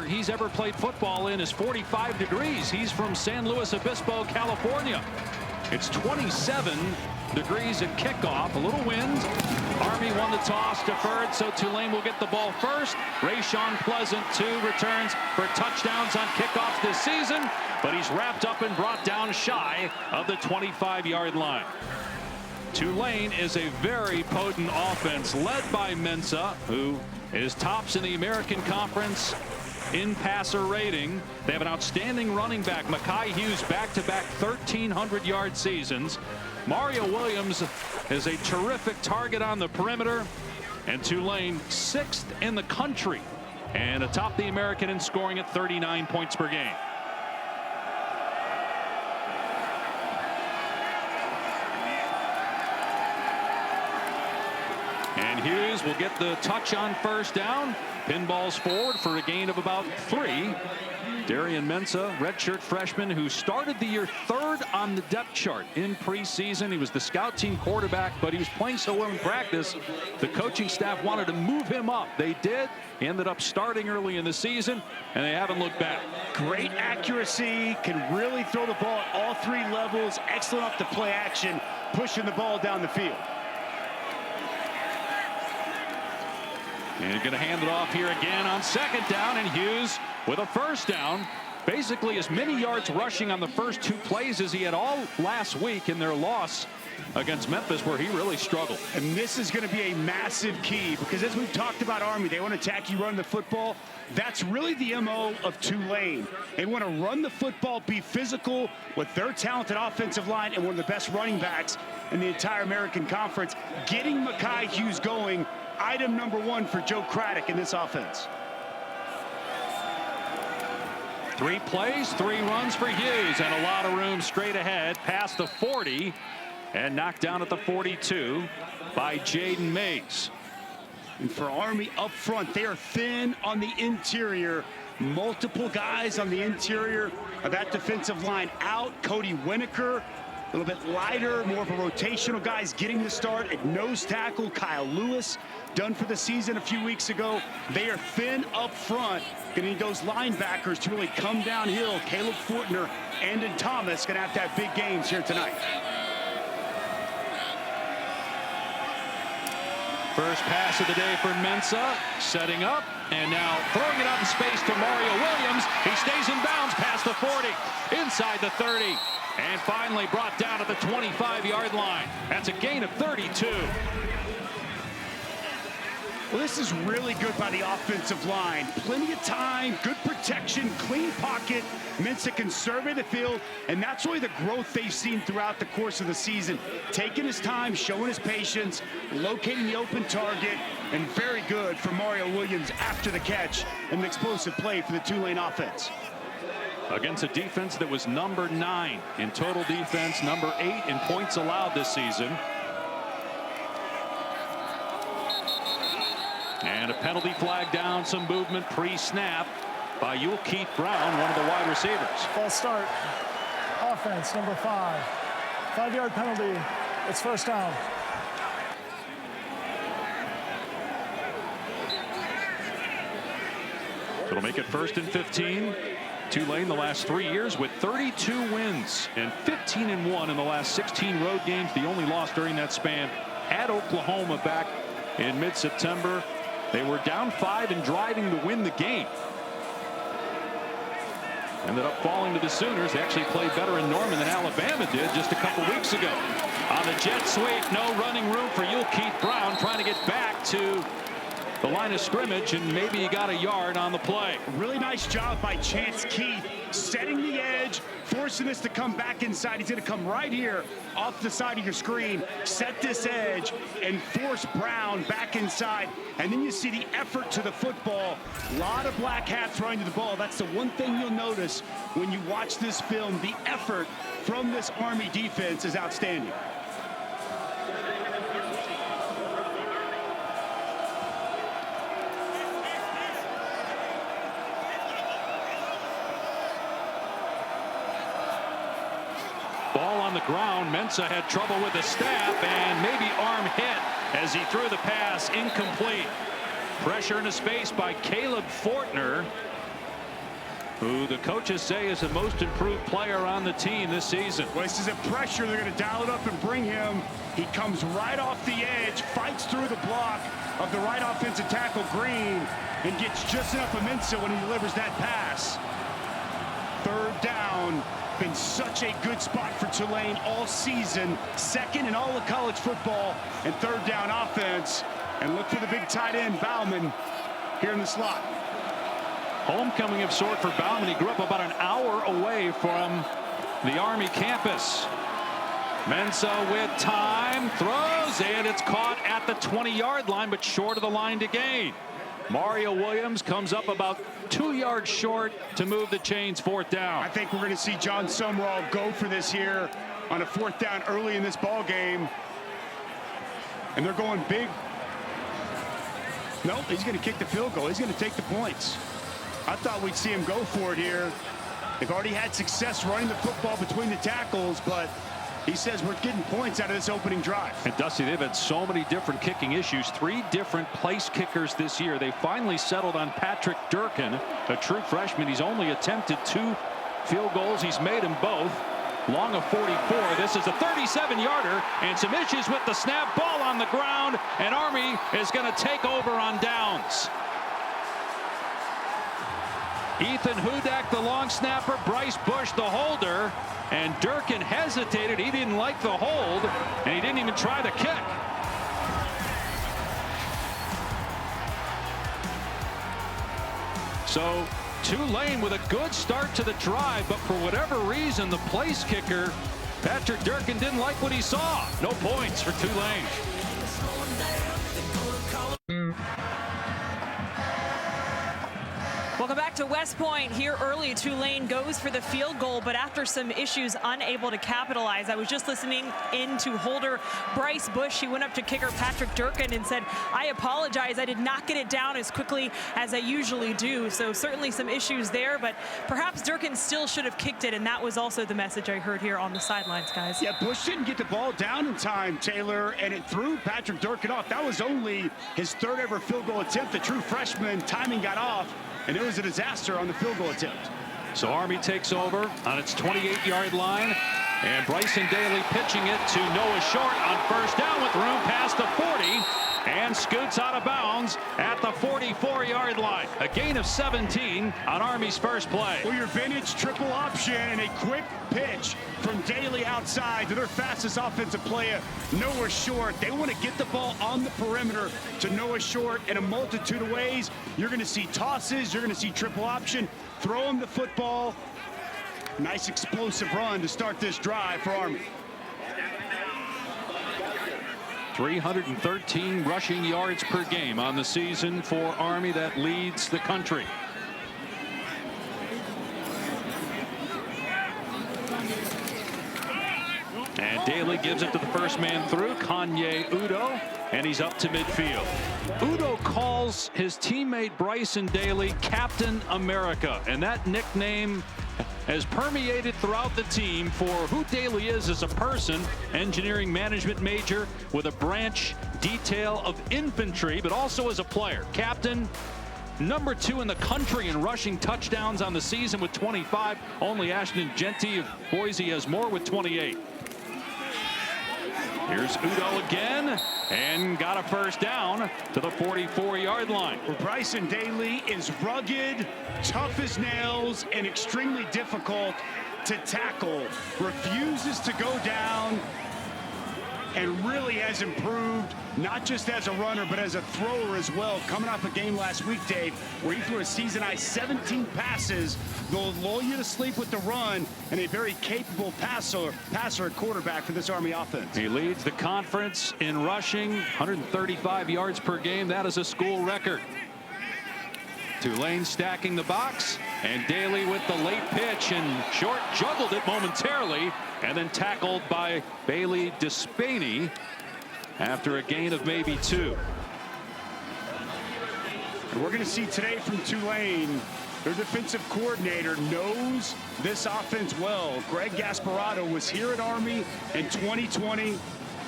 he's ever played football in is 45 degrees. He's from San Luis Obispo, California. It's 27 degrees at kickoff. A little wind. Army won the toss, deferred, so Tulane will get the ball first. Rayshon Pleasant, 2 returns for touchdowns on kickoffs this season, but he's wrapped up and brought down shy of the 25-yard line. Tulane is a very potent offense led by Mensah, who is tops in the American Conference in passer rating. They have an outstanding running back, Mekhi Hughes, back-to-back 1,300-yard seasons. Mario Williams is a terrific target on the perimeter, and Tulane 6th in the country and atop the American in scoring at 39 points per game. And Hughes will get the touch on first down. Pinballs forward for a gain of about 3. Darian Mensah, redshirt freshman who started the year 3rd on the depth chart in preseason. He was the scout team quarterback, but he was playing so well in practice, the coaching staff wanted to move him up. They did. He ended up starting early in the season, and they haven't looked back. Great accuracy, can really throw the ball at all 3 levels. Excellent off the play action, pushing the ball down the field. And going to hand it off here again on 2nd down, and Hughes with a first down. Basically as many yards rushing on the first 2 plays as he had all last week in their loss against Memphis, where he really struggled. And this is going to be a massive key, because as we've talked about Army, they want to attack you, run the football. That's really the MO of Tulane. They want to run the football, be physical with their talented offensive line and one of the best running backs in the entire American Conference. Getting Mekhi Hughes going, item number 1 for Joe Craddock in this offense. 3 plays, 3 runs for Hughes, and a lot of room straight ahead past the 40 and knocked down at the 42 by Jaden Mays. And for Army up front, they are thin on the interior. Multiple guys on the interior of that defensive line out. Cody Winokur, a little bit lighter, more of a rotational guys getting the start at nose tackle. Kyle Lewis, done for the season a few weeks ago. They are thin up front. Going to need those linebackers to really come downhill. Caleb Fortner, Andon Thomas going to have to have big games here tonight. First pass of the day for Mensah, setting up, and now throwing it out in space to Mario Williams. He stays in bounds past the 40, inside the 30, and finally brought down at the 25-yard line. That's a gain of 32. Well, this is really good by the offensive line. Plenty of time, good protection, clean pocket. Mensah can survey the field, and that's really the growth they've seen throughout the course of the season. Taking his time, showing his patience, locating the open target, and very good for Mario Williams after the catch, and an explosive play for the Tulane offense. Against a defense that was number 9 in total defense, number 8 in points allowed this season. And a penalty flag down, some movement pre-snap by Keith Brown, one of the wide receivers. False start. Offense, number 5. 5-yard penalty. It's first down. It'll make it 1st and 15. Tulane the last 3 years with 32 wins and 15-1 in the last 16 road games. The only loss during that span at Oklahoma back in mid-September. They were down 5 and driving to win the game. Ended up falling to the Sooners. They actually played better in Norman than Alabama did just a couple weeks ago. On the jet sweep, no running room for Keith Brown, trying to get back to the line of scrimmage, and maybe he got a yard on the play. Really nice job by Chance Keith, setting the edge, forcing this to come back inside. He's going to come right here off the side of your screen, set this edge, and force Brown back inside. And then you see the effort to the football. A lot of black hats running to the ball. That's the one thing you'll notice when you watch this film. The effort from this Army defense is outstanding. Ball on the ground. Mensah had trouble with the snap, and maybe arm hit as he threw the pass incomplete. Pressure into space by Caleb Fortner. who the coaches say is the most improved player on the team this season. Well, this is a pressure. They're going to dial it up and bring him. He comes right off the edge, fights through the block of the right offensive tackle, Green, and gets just enough momentum when he delivers that pass. Third down. Been such a good spot for Tulane all season. Second in all of college football and third down offense. And look for the big tight end, Bauman, here in the slot. Homecoming of sort for Bauman. He grew up about an hour away from the Army campus. Mensah with time, throws, and it's caught at the 20-yard line, but short of the line to gain. Mario Williams comes up about 2 yards short to move the chains. Fourth down. I think we're going to see John Sumrall go for this here on a fourth down early in this ball game. And they're going big. Nope, he's going to kick the field goal. He's going to take the points. I thought we'd see him go for it here. They've already had success running the football between the tackles, but he says we're getting points out of this opening drive. And Dusty, they've had so many different kicking issues. 3 different place kickers this year. They finally settled on Patrick Durkin, a true freshman. He's only attempted 2 field goals. He's made them both. Long of 44. This is a 37-yarder, and some issues with the snap. Ball on the ground, and Army is going to take over on downs. Ethan Hudak, the long snapper, Bryce Bush, the holder, and Durkin hesitated. He didn't like the hold, and he didn't even try the kick. So Tulane with a good start to the drive, but for whatever reason, the place kicker, Patrick Durkin, didn't like what he saw. No points for Tulane. Welcome back to West Point. Here early, Tulane goes for the field goal, but after some issues, unable to capitalize. I was just listening in to holder Bryce Bush. He went up to kicker Patrick Durkin and said, "I apologize. I did not get it down as quickly as I usually do." So certainly some issues there, but perhaps Durkin still should have kicked it, and that was also the message I heard here on the sidelines, guys. Yeah, Bush didn't get the ball down in time, Taylor, and it threw Patrick Durkin off. That was only his 3rd ever field goal attempt. The true freshman, timing got off, and it was a disaster on the field goal attempt. So Army takes over on its 28-yard line, and Bryson Daly pitching it to Noah Short on first down with room past the 40, and scoots out of bounds at the 44-yard line. A gain of 17 on Army's first play. Well, your vintage triple option and a quick pitch from Daly outside to their fastest offensive player, Noah Short. They want to get the ball on the perimeter to Noah Short in a multitude of ways. You're going to see tosses. You're going to see triple option. Throw him the football. Nice explosive run to start this drive for Army. 313 rushing yards per game on the season for Army. That leads the country. And Daly gives it to the first man through, Kanye Udo, and he's up to midfield. Udo calls his teammate Bryson Daly Captain America, and that nickname has permeated throughout the team for who Daly is as a person. Engineering management major with a branch detail of infantry, but also as a player. Captain, number 2 in the country in rushing touchdowns on the season with 25. Only Ashton Genty of Boise has more with 28. Here's Udo again, and got a first down to the 44-yard line. Well, Bryson Daly is rugged, tough as nails, and extremely difficult to tackle. Refuses to go down, and really has improved, not just as a runner, but as a thrower as well. Coming off a game last week, Dave, where he threw a season-high 17 passes. They'll lull you to sleep with the run, and a very capable passer at quarterback for this Army offense. He leads the conference in rushing, 135 yards per game. That is a school record. Tulane stacking the box, and Daly with the late pitch, and Short juggled it momentarily, and then tackled by Bailey Despaney after a gain of maybe 2. And we're going to see today from Tulane, their defensive coordinator knows this offense well. Greg Gasparotto was here at Army in 2020,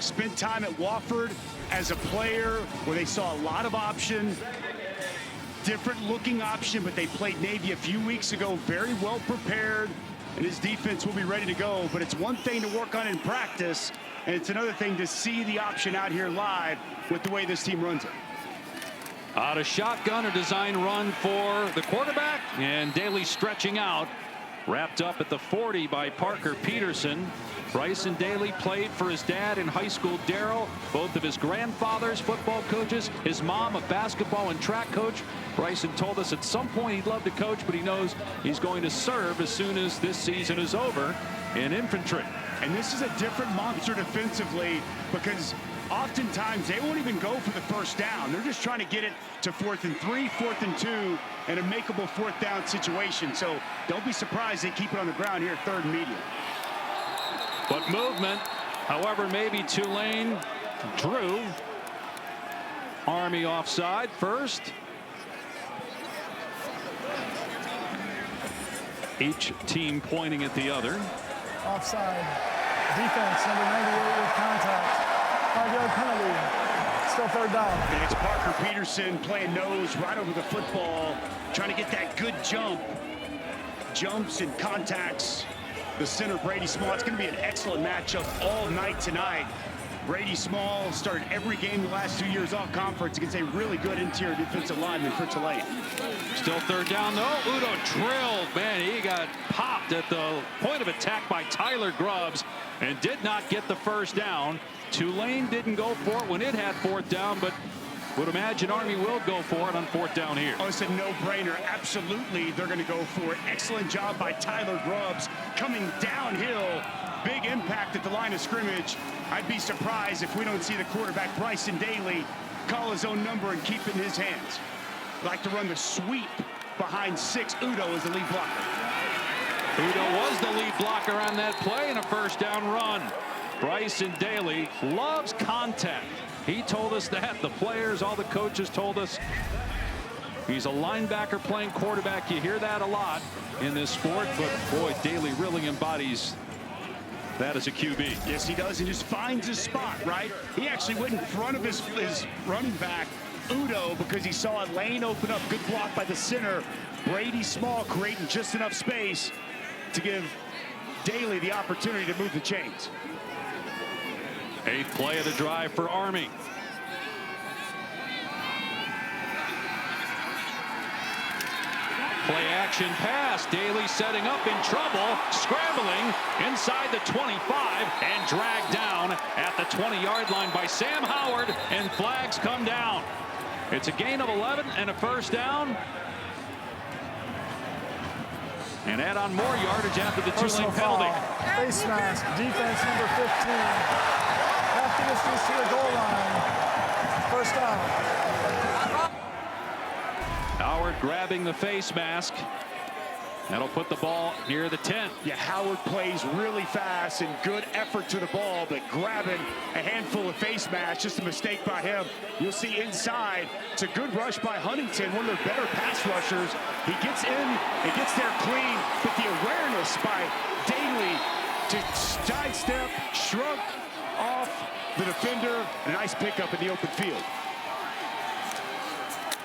spent time at Wofford as a player where they saw a lot of option. different looking option, but they played Navy a few weeks ago, very well prepared, and his defense will be ready to go. But it's one thing to work on in practice, and it's another thing to see the option out here live with the way this team runs it. Out of shotgun, a design run for the quarterback, and Daly stretching out. Wrapped up at the 40 by Parker Peterson. Bryson Daly played for his dad in high school, Darrell. Both of his grandfathers, football coaches. His mom, a basketball and track coach. Bryson told us at some point he'd love to coach, but he knows he's going to serve as soon as this season is over in infantry. And this is a different monster defensively, because oftentimes they won't even go for the first down. They're just trying to get it to 4th and 3, 4th and 2, and a makeable 4th down situation. So don't be surprised they keep it on the ground here at 3rd and medium. But movement, however, maybe Tulane drew. Army offside first. Each team pointing at the other. Offside. Defense, number 98 with contact. 5-yard penalty. Still 3rd down. And it's Parker Peterson playing nose right over the football, trying to get that good jump. Jumps and contacts the center, Brady Small. It's going to be an excellent matchup all night tonight. Brady Small started every game the last 2 years off conference against a really good interior defensive lineman for Tulane. Still 3rd down though. Udo drilled. Man, he got popped at the point of attack by Tyler Grubbs and did not get the first down. Tulane didn't go for it when it had 4th down, but would imagine Army will go for it on 4th down here. Oh, it's a no-brainer. Absolutely, they're going to go for it. Excellent job by Tyler Grubbs coming downhill. Big impact at the line of scrimmage. I'd be surprised if we don't see the quarterback, Bryson Daly, call his own number and keep it in his hands. Like to run the sweep behind 6. Udo is the lead blocker. Udo was the lead blocker on that play and a 1st down run. Bryson Daly loves contact. He told us that. The players, all the coaches told us. He's a linebacker playing quarterback. You hear that a lot in this sport, but boy, Daly really embodies that as a QB. Yes, he does. He just finds his spot, right? He actually went in front of his running back, Udo, because he saw a lane open up. Good block by the center. Brady Small creating just enough space to give Daly the opportunity to move the chains. 8th play of the drive for Army. Play action pass. Daly setting up in trouble. Scrambling inside the 25 and dragged down at the 20-yard line by Sam Howard, and flags come down. It's a gain of 11 and a 1st down. And add on more yardage after the Tulane penalty. Face mask. Defense number 15. Half the distance to the goal line. 1st down. Howard grabbing the face mask. That'll put the ball near the 10. Yeah, Howard plays really fast and good effort to the ball, but grabbing a handful of face masks, just a mistake by him. You'll see inside. It's a good rush by Huntington, one of their better pass rushers. He gets in and gets there clean, but the awareness by Daly to sidestep, shrug off the defender, and a nice pickup in the open field.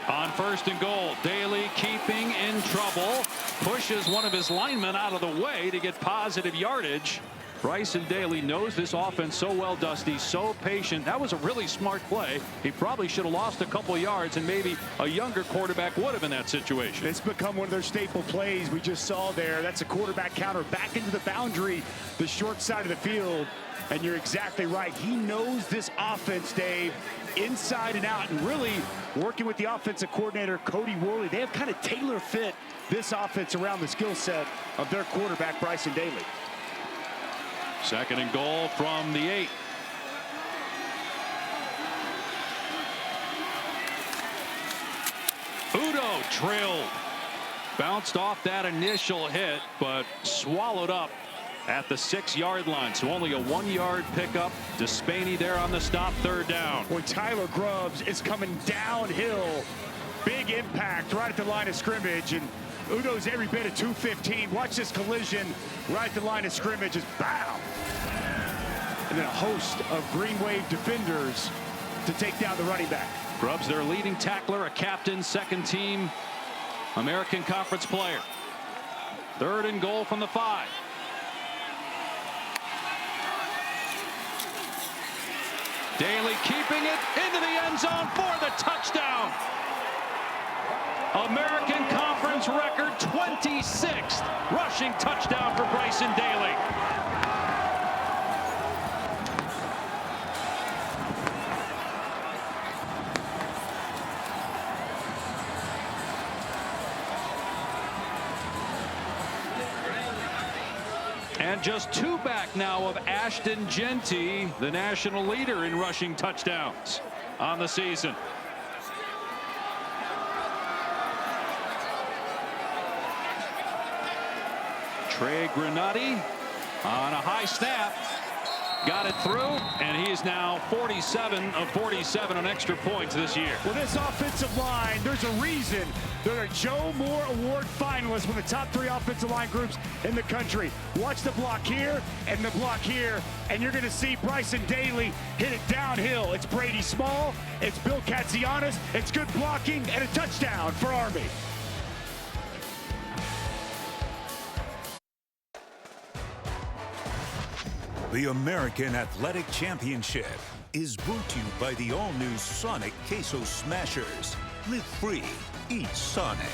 On 1st and goal, Daly keeping in trouble, pushes one of his linemen out of the way to get positive yardage. Bryson Daly knows this offense so well, Dusty, so patient. That was a really smart play. He probably should have lost a couple yards, and maybe a younger quarterback would have in that situation. It's become one of their staple plays we just saw there. That's a quarterback counter back into the boundary, the short side of the field. And you're exactly right. He knows this offense, Dave, inside and out, and really working with the offensive coordinator, Cody Worley. They have kind of tailor-fit this offense around the skill set of their quarterback, Bryson Daly. 2nd and goal from the 8. Udo drilled. Bounced off that initial hit, but swallowed up at the 6-yard line. So only a 1-yard pickup. Despaney there on the stop, 3rd down. Boy, Tyler Grubbs is coming downhill. Big impact right at the line of scrimmage, and Udo's every bit of 215. Watch this collision right at the line of scrimmage. Just bow. And then a host of Green Wave defenders to take down the running back. Grub's their leading tackler, a captain, second team American Conference player. 3rd and goal from the 5. Daly keeping it into the end zone for the touchdown. American Conference record 26th rushing touchdown for Bryson Daly. And just 2 back now of Ashton Genty, the national leader in rushing touchdowns on the season. Trey Granati on a high snap. Got it through, and he is now 47 of 47 on extra points this year. Well, this offensive line, there's a reason they're a Joe Moore Award finalist, one of the top 3 offensive line groups in the country. Watch the block here and the block here, and you're going to see Bryson Daly hit it downhill. It's Brady Small, it's Bill Katzianis, it's good blocking, and a touchdown for Army. The American Athletic Championship is brought to you by the all-new Sonic Queso Smashers. Live free, eat Sonic.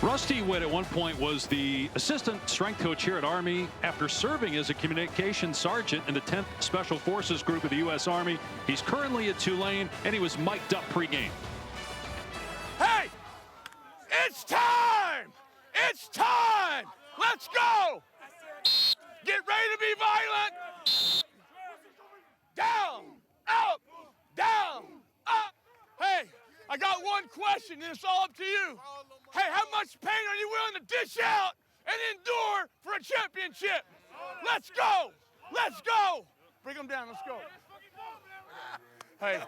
Rusty Witt at one point was the assistant strength coach here at Army after serving as a communications sergeant in the 10th Special Forces Group of the U.S. Army. He's currently at Tulane, and he was mic'd up pregame. Hey, it's time! It's time! Let's go! Get ready to be violent! Down, up, down, up. Hey, I got one question, and it's all up to you. Hey, how much pain are you willing to dish out and endure for a championship? Let's go! Let's go! Bring them down, let's go. Hey,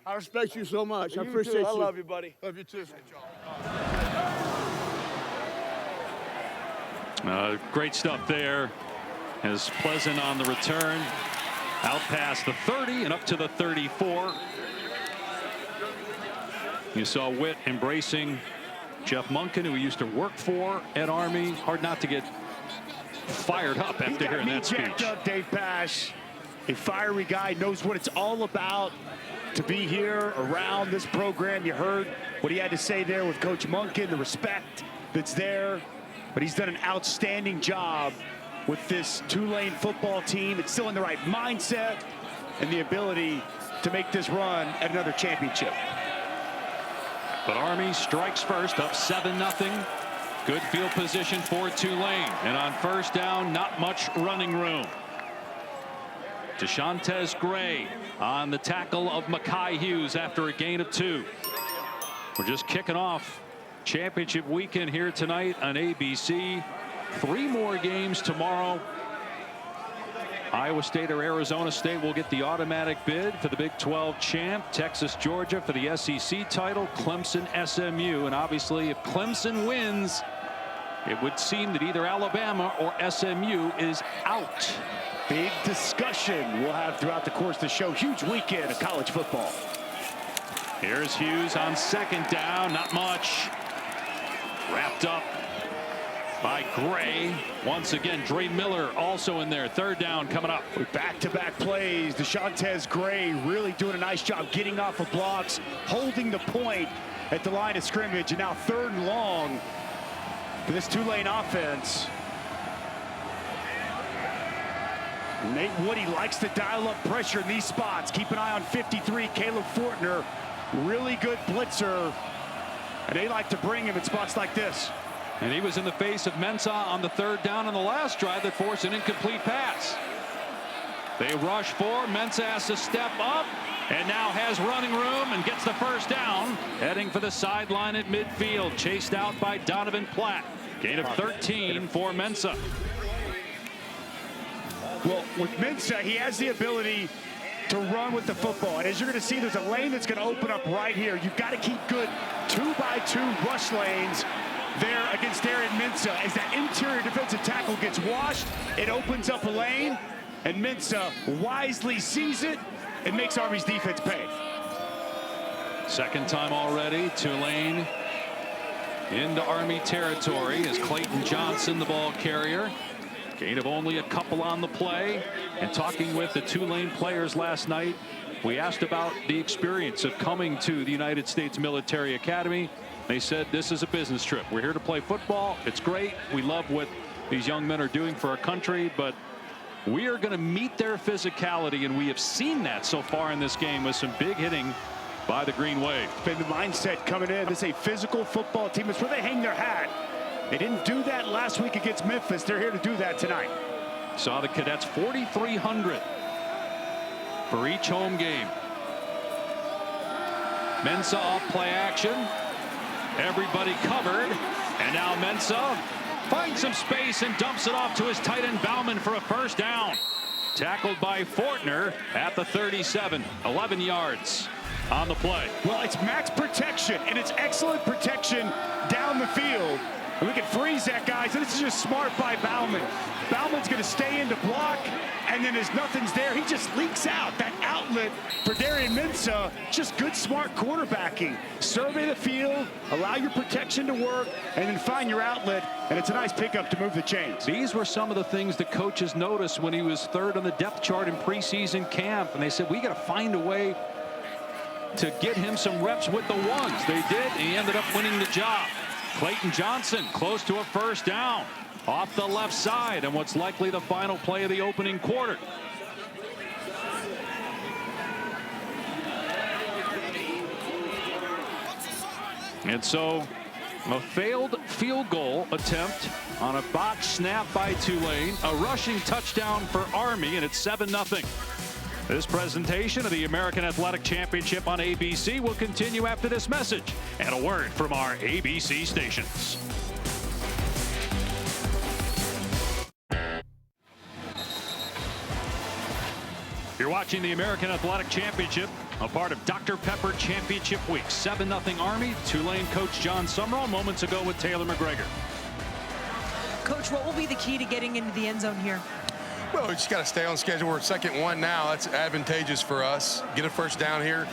I respect you so much. I appreciate you. I love you, buddy. Love you too. Great stuff there. As Pleasant on the return, out past the 30 and up to the 34. You saw Witt embracing Jeff Monken, who he used to work for at Army. Hard not to get fired up after hearing that speech. Up, Dave Pash, a fiery guy, knows what it's all about to be here around this program. You heard what he had to say there with Coach Monken, the respect that's there. But he's done an outstanding job with this Tulane football team. It's still in the right mindset and the ability to make this run at another championship. But Army strikes first, up 7-0. Good field position for Tulane. And on first down, not much running room. DeShantez Gray on the tackle of Mekhi Hughes after a gain of 2. We're just kicking off championship weekend here tonight on ABC. 3 more games tomorrow. Iowa State or Arizona State will get the automatic bid for the Big 12 champ. Texas, Georgia for the SEC title. Clemson, SMU. And obviously, if Clemson wins, it would seem that either Alabama or SMU is out. Big discussion we'll have throughout the course of the show. Huge weekend of college football. Here's Hughes on second down. Not much. Wrapped up by Gray. Once again, Dre Miller also in there. Third down coming up. Back-to-back plays. DeShantez Gray really doing a nice job getting off of blocks, holding the point at the line of scrimmage. And now 3rd and long for this Tulane offense. Nate Woody likes to dial up pressure in these spots. Keep an eye on 53, Caleb Fortner. Really good blitzer. And they like to bring him in spots like this. And he was in the face of Mensah on the 3rd down on the last drive that forced an incomplete pass. They rush for. Mensah has to step up and now has running room and gets the first down. Heading for the sideline at midfield. Chased out by Donovan Platt. Gain of 13 for Mensah. Well, with Mensah, he has the ability to run with the football. And as you're going to see, there's a lane that's going to open up right here. You've got to keep good 2x2 rush lanes there against Aaron Mensah. As that interior defensive tackle gets washed, it opens up a lane, and Mensah wisely sees it it makes Army's defense pay. Second time already, Tulane into Army territory as Clayton Johnson, the ball carrier. Gain of only a couple on the play. And talking with the Tulane players last night, we asked about the experience of coming to the United States Military Academy. They said this is a business trip. We're here to play football. It's great. We love what these young men are doing for our country, but we are going to meet their physicality, and we have seen that so far in this game with some big hitting by the Green Wave. Been the mindset coming in. This is a physical football team. It's where they hang their hat. They didn't do that last week against Memphis. They're here to do that tonight. Saw the cadets 4,300 for each home game. Mensah off play action. Everybody covered. And now Mensah finds some space and dumps it off to his tight end Bauman for a first down. Tackled by Fortner at the 37. 11 yards on the play. Well, it's max protection, and it's excellent protection down the field. And we can freeze that, guys. And this is just smart by Bauman. Bauman's going to stay in to block, and then as nothing's there, he just leaks out. That outlet for Darian Mensah, just good, smart quarterbacking. Survey the field, allow your protection to work, and then find your outlet, and it's a nice pickup to move the chains. These were some of the things the coaches noticed when he was third on the depth chart in preseason camp, and they said, we got to find a way to get him some reps with the ones. They did, and he ended up winning the job. Clayton Johnson close to a first down off the left side, and what's likely the final play of the opening quarter. And so a failed field goal attempt on a botched snap by Tulane, a rushing touchdown for Army, and it's 7-0. This presentation of the American Athletic Championship on ABC will continue after this message and a word from our ABC stations. You're watching the American Athletic Championship, a part of Dr. Pepper Championship Week. 7-0 Army. Tulane coach John Summerall moments ago with Taylor McGregor. Coach, what will be the key to getting into the end zone here? Well, we just got to stay on schedule. We're second one now. That's advantageous for us. Get a first down here.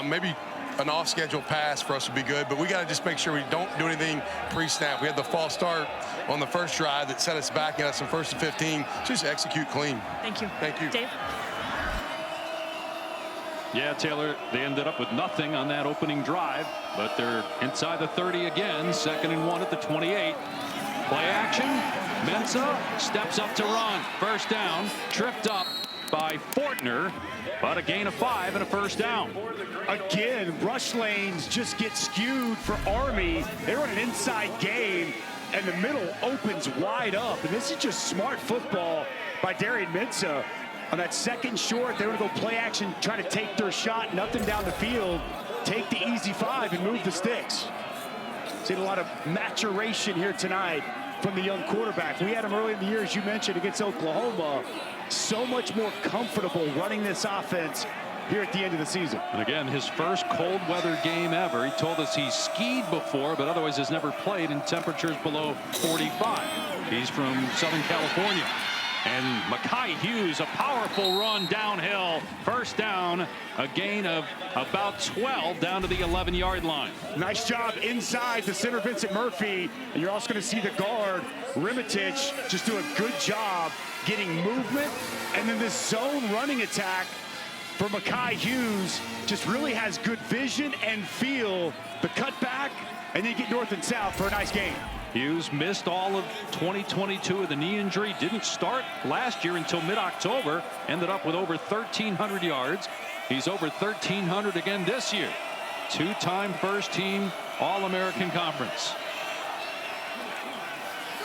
Maybe an off-schedule pass for us would be good, but we got to just make sure we don't do anything pre-snap. We had the false start on the first drive that set us back and us in 1st and 15. Just execute clean. Thank you. Thank you. Dave? Yeah, Taylor, they ended up with nothing on that opening drive, but they're inside the 30 again. 2nd and 1 at the 28. Play action. Mensah steps up to run. First down. Tripped up by Fortner, but a gain of 5 and a first down. Again, rush lanes just get skewed for Army. They run an inside game, and the middle opens wide up. And this is just smart football by Darian Mensah. On that second short, they want to go play action, try to take their shot, nothing down the field, take the easy 5 and move the sticks. Seen a lot of maturation here tonight from the young quarterback. We had him early in the year, as you mentioned, against Oklahoma. So much more comfortable running this offense here at the end of the season. And again, his first cold weather game ever. He told us he's skied before, but otherwise has never played in temperatures below 45. He's from Southern California. And Mekhi Hughes, a powerful run downhill. First down, a gain of about 12 down to the 11-yard line. Nice job inside the center, Vincent Murphy. And you're also going to see the guard, Rimitich, just do a good job getting movement. And then this zone running attack for Mekhi Hughes just really has good vision and feel. The cutback, and then get north and south for a nice gain. Hughes missed all of 2022 with a knee injury. Didn't start last year until mid-October. Ended up with over 1,300 yards. He's over 1,300 again this year. 2-time first-team All-American Conference.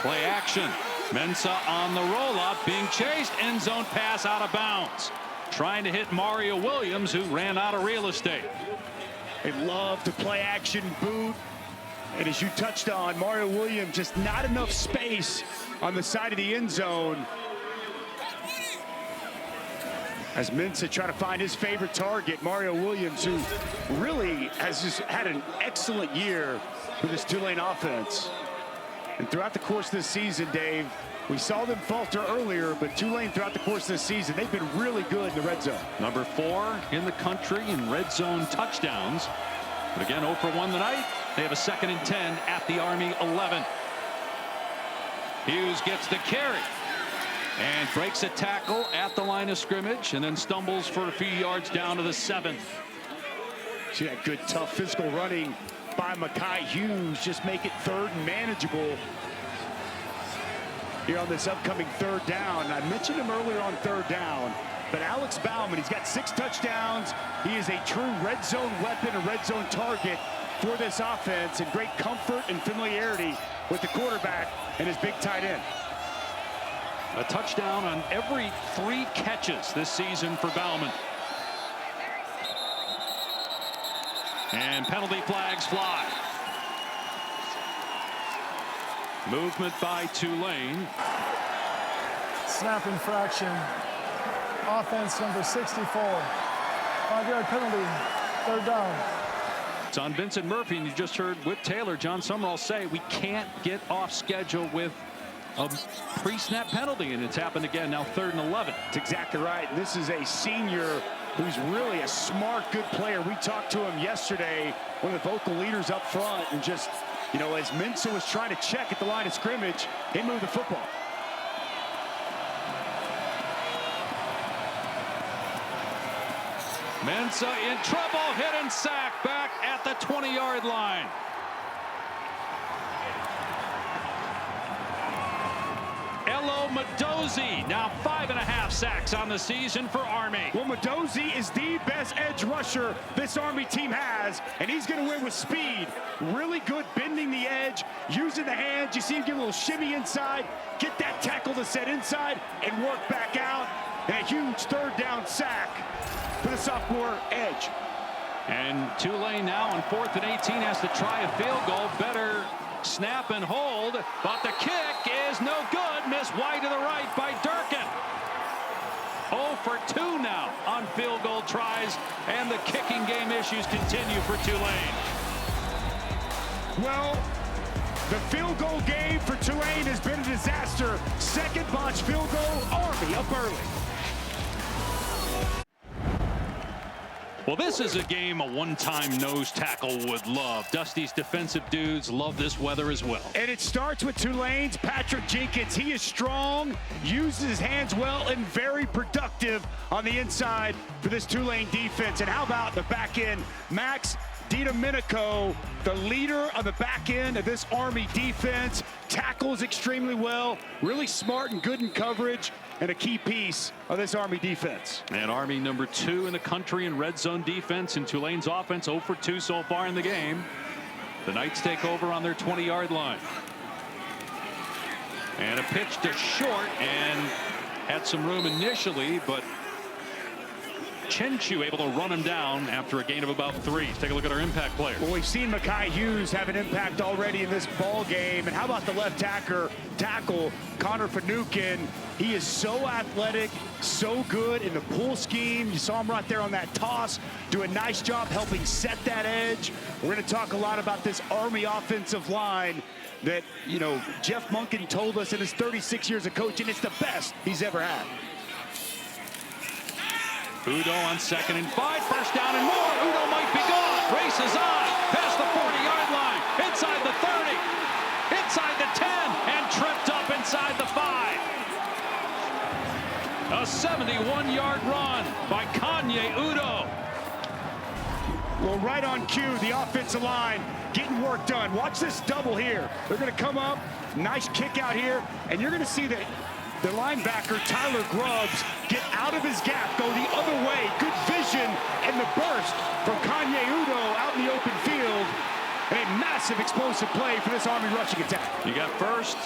Play action. Mensah on the roll-up, being chased. End zone pass out of bounds. Trying to hit Mario Williams, who ran out of real estate. They love to play action boot. And as you touched on, Mario Williams, just not enough space on the side of the end zone. As Mensah trying to find his favorite target, Mario Williams, who really has just had an excellent year with this Tulane offense. And throughout the course of this season, Dave, We saw them falter earlier, but Tulane throughout the course of this season, they've been really good in the red zone. Number 4 in the country in red zone touchdowns. But again, 0 for 1 tonight. They have a 2nd and 10 at the Army 11. Hughes gets the carry and breaks a tackle at the line of scrimmage and then stumbles for a few yards down to the 7th. See that good, tough physical running by Mekhi Hughes. Just make it 3rd and manageable here on this upcoming 3rd down. I mentioned him earlier on 3rd down, but Alex Bauman, he's got 6 touchdowns. He is a true red zone weapon, a red zone target for this offense, and great comfort and familiarity with the quarterback and his big tight end. A touchdown on every 3 catches this season for Bauman. And penalty flags fly. Movement by Tulane. Snap infraction. Offense number 64. 5-yard penalty. 3rd down. It's on Vincent Murphy, and you just heard Whit Taylor, John Summerall say we can't get off schedule with a pre-snap penalty, and it's happened again now. 3rd and 11. That's exactly right. This is a senior who's really a smart, good player. We talked to him yesterday, one of the vocal leaders up front, and just, you know, as Mensah was trying to check at the line of scrimmage, he moved the football. Mensah in trouble, hit and sack back at the 20-yard line. Elo Madozi now 5.5 sacks on the season for Army. Well, Madozi is the best edge rusher this Army team has, and he's going to win with speed. Really good bending the edge, using the hands. You see him get a little shimmy inside, get that tackle to set inside, and work back out. And a huge 3rd down sack for the sophomore edge. And Tulane now on 4th and 18 has to try a field goal. Better snap and hold, but the kick is no good. Missed wide to the right by Durkin. 0 for 2 now on field goal tries, and the kicking game issues continue for Tulane. Well, the field goal game for Tulane has been a disaster. 2nd botched field goal, Army up early. Well, this is a game a one-time nose tackle would love. Dusty's defensive dudes love this weather as well. And it starts with Tulane's Patrick Jenkins. He is strong, uses his hands well, and very productive on the inside for this Tulane defense. And how about the back end? Max DiDomenico, the leader on the back end of this Army defense, tackles extremely well, really smart and good in coverage, and a key piece of this Army defense. And Army number 2 in the country in red zone defense, and Tulane's offense 0 for 2 so far in the game. The Knights take over on their 20-yard line. And a pitch to short, and had some room initially, but Chenchu able to run him down after a gain of about 3. Let's take a look at our impact players. Well, we've seen Mekhi Hughes have an impact already in this ball game. And how about the left tackle, Connor Finucane? He is so athletic, so good in the pull scheme. You saw him right there on that toss, do a nice job helping set that edge. We're going to talk a lot about this Army offensive line that, you know, Jeff Monken told us in his 36 years of coaching, it's the best he's ever had. Udo on 2nd and 5, 1st down and more. Udo might be gone. Races on past the 40-yard line, inside the 30, inside the 10, and tripped up inside the 5. A 71-yard run by Kanye Udo. Well, right on cue, the offensive line getting work done. Watch this double here. They're going to come up, nice kick out here, and you're going to see that the linebacker, Tyler Grubbs, get out of his gap, go the other way. Good vision and the burst from Kanye Udo out in the open field. And a massive explosive play for this Army rushing attack. You got first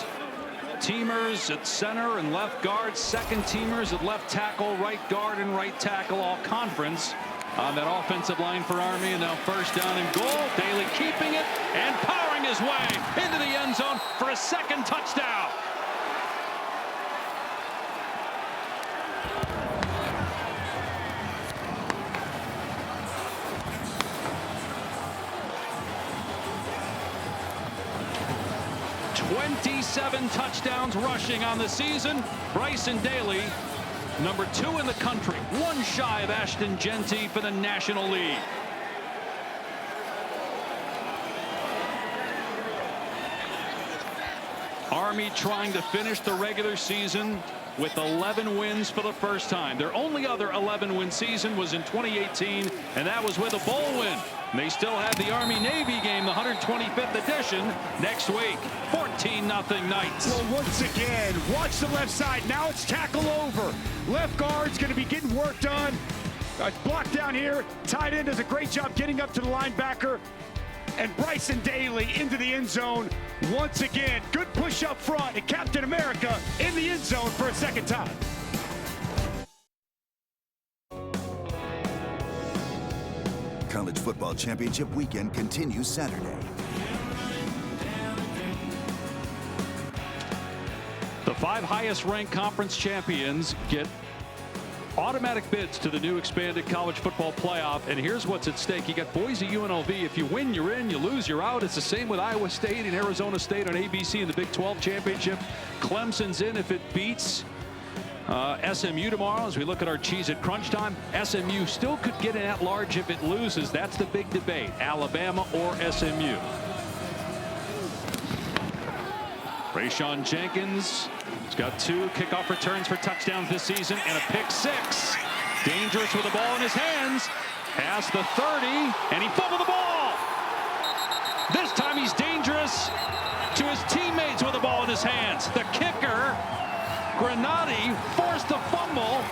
teamers at center and left guard, second teamers at left tackle, right guard, and right tackle, all conference on that offensive line for Army. And now 1st down and goal. Daly keeping it and powering his way into the end zone for a 2nd touchdown. 27 touchdowns rushing on the season. Bryson Daly, number 2 in the country, one shy of Ashton Genty for the National League. Army trying to finish the regular season with 11 wins for the first time. Their only other 11-win season was in 2018, and that was with a bowl win. And they still have the Army-Navy game, the 125th edition, next week. 14-0 Knights. Well, once again, watch the left side. Now it's tackle over. Left guard's going to be getting work done. Block down here. Tight end does a great job getting up to the linebacker. And Bryson Daly into the end zone once again. Good push up front, and Captain America in the end zone for a second time. College Football Championship weekend continues Saturday. The 5 highest ranked conference champions get automatic bids to the new expanded college football playoff, and here's what's at stake. You got Boise, UNLV. If you win, you're in. You lose, you're out. It's the same with Iowa State and Arizona State on ABC in the Big 12 championship. Clemson's in if it beats SMU tomorrow. As we look at our cheese at crunch time, SMU still could get an at-large if it loses. That's the big debate, Alabama or SMU. Rayshawn Jenkins has got 2 kickoff returns for touchdowns this season and a pick 6. Dangerous with the ball in his hands. Past the 30, and he fumbled the ball. This time he's dangerous to his teammates with the ball in his hands. The kicker, Granati, forced the fumble.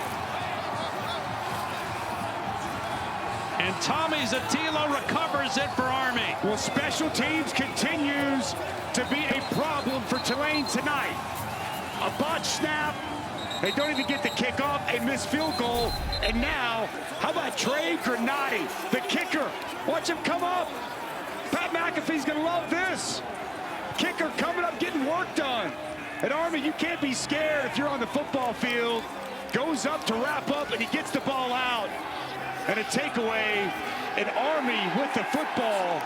And Tommy Zatila recovers it for Army. Well, special teams continues to be a problem for Tulane tonight. A botched snap. They don't even get the kickoff. A missed field goal. And now, how about Trey Granati, the kicker? Watch him come up. Pat McAfee's going to love this. Kicker coming up, getting work done. At Army, you can't be scared if you're on the football field. Goes up to wrap up, and he gets the ball out. And a takeaway, an Army with the football,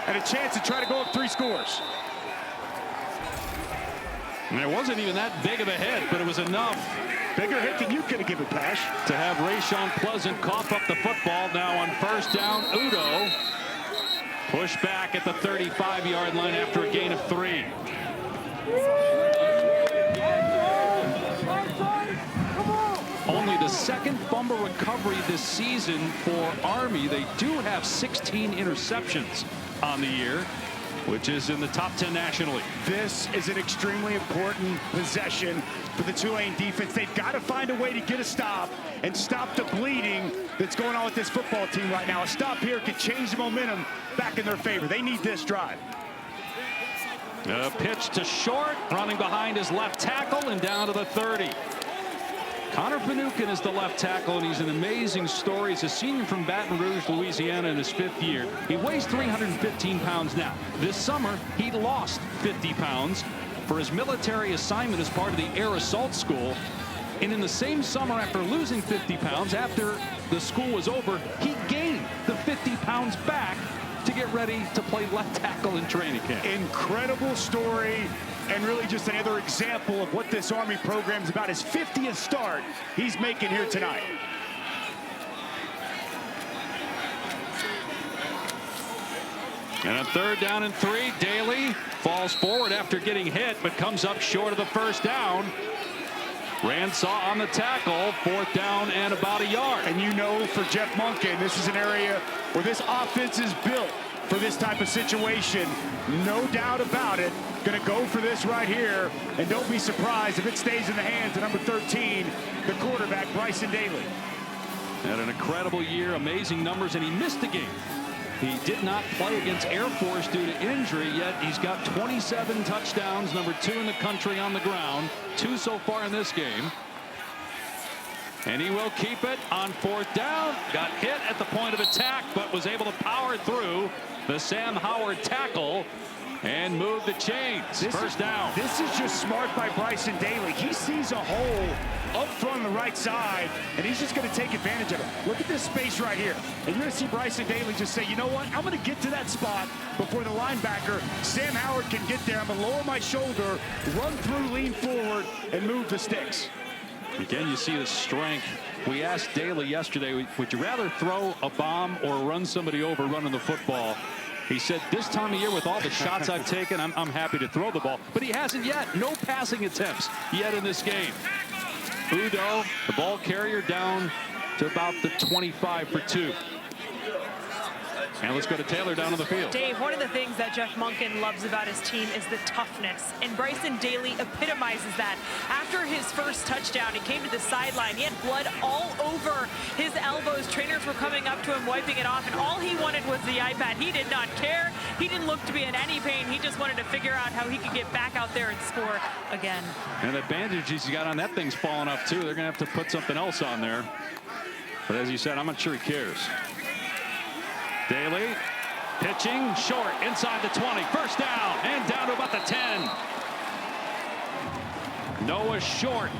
and a chance to try to go up 3 scores. And it wasn't even that big of a hit, but it was enough. Bigger hit than you could have given, Pash. To have Rayshawn Pleasant cough up the football. Now on first down, Udo pushed back at the 35-yard line after a gain of 3. Only the second fumble recovery this season for Army. They do have 16 interceptions on the year, which is in the top 10 nationally. This is an extremely important possession for the Tulane defense. They've got to find a way to get a stop and stop the bleeding that's going on with this football team right now. A stop here could change the momentum back in their favor. They need this drive. A pitch to short, running behind his left tackle and down to the 30. Connor Panukin is the left tackle, and he's an amazing story. He's a senior from Baton Rouge, Louisiana, in his 5th year. He weighs 315 pounds now. This summer, he lost 50 pounds for his military assignment as part of the Air Assault School. And in the same summer, after losing 50 pounds, after the school was over, he gained the 50 pounds back to get ready to play left tackle in training camp. Incredible story, and really just another example of what this Army program is about. His 50th start he's making here tonight. And a 3rd down and 3. Daly falls forward after getting hit, but comes up short of the first down. Ransaw on the tackle. 4th down and about a yard. And you know, for Jeff Monken, this is an area where this offense is built for this type of situation. No doubt about it. Going to go for this right here. And don't be surprised if it stays in the hands of number 13, the quarterback, Bryson Daly. Had an incredible year, amazing numbers, and he missed the game. He did not play against Air Force due to injury, yet he's got 27 touchdowns, number 2 in the country on the ground, 2 so far in this game. And he will keep it on 4th down. Got hit at the point of attack, but was able to power through the Sam Howard tackle and move the chains. First down. This is just smart by Bryson Daly. He sees a hole up front on the right side, and he's just going to take advantage of it. Look at this space right here. And you're going to see Bryson Daly just say, you know what, I'm going to get to that spot before the linebacker, Sam Howard, can get there. I'm going to lower my shoulder, run through, lean forward, and move the sticks. Again, you see the strength. We asked Daly yesterday, would you rather throw a bomb or run somebody over running the football? He said, this time of year, with all the shots I've taken, I'm happy to throw the ball. But he hasn't yet. No passing attempts yet in this game. Udo, the ball carrier, down to about the 25 for 2. And let's go to Taylor down on the field. Dave, one of the things that Jeff Monken loves about his team is the toughness. And Bryson Daly epitomizes that. After his first touchdown, he came to the sideline. He had blood all over his elbows. Trainers were coming up to him, wiping it off. And all he wanted was the iPad. He did not care. He didn't look to be in any pain. He just wanted to figure out how he could get back out there and score again. And the bandages he got on that thing's falling off, too. They're going to have to put something else on there. But as you said, I'm not sure he cares. Daly pitching short inside the 20. First down and down to about the 10. Noah Short,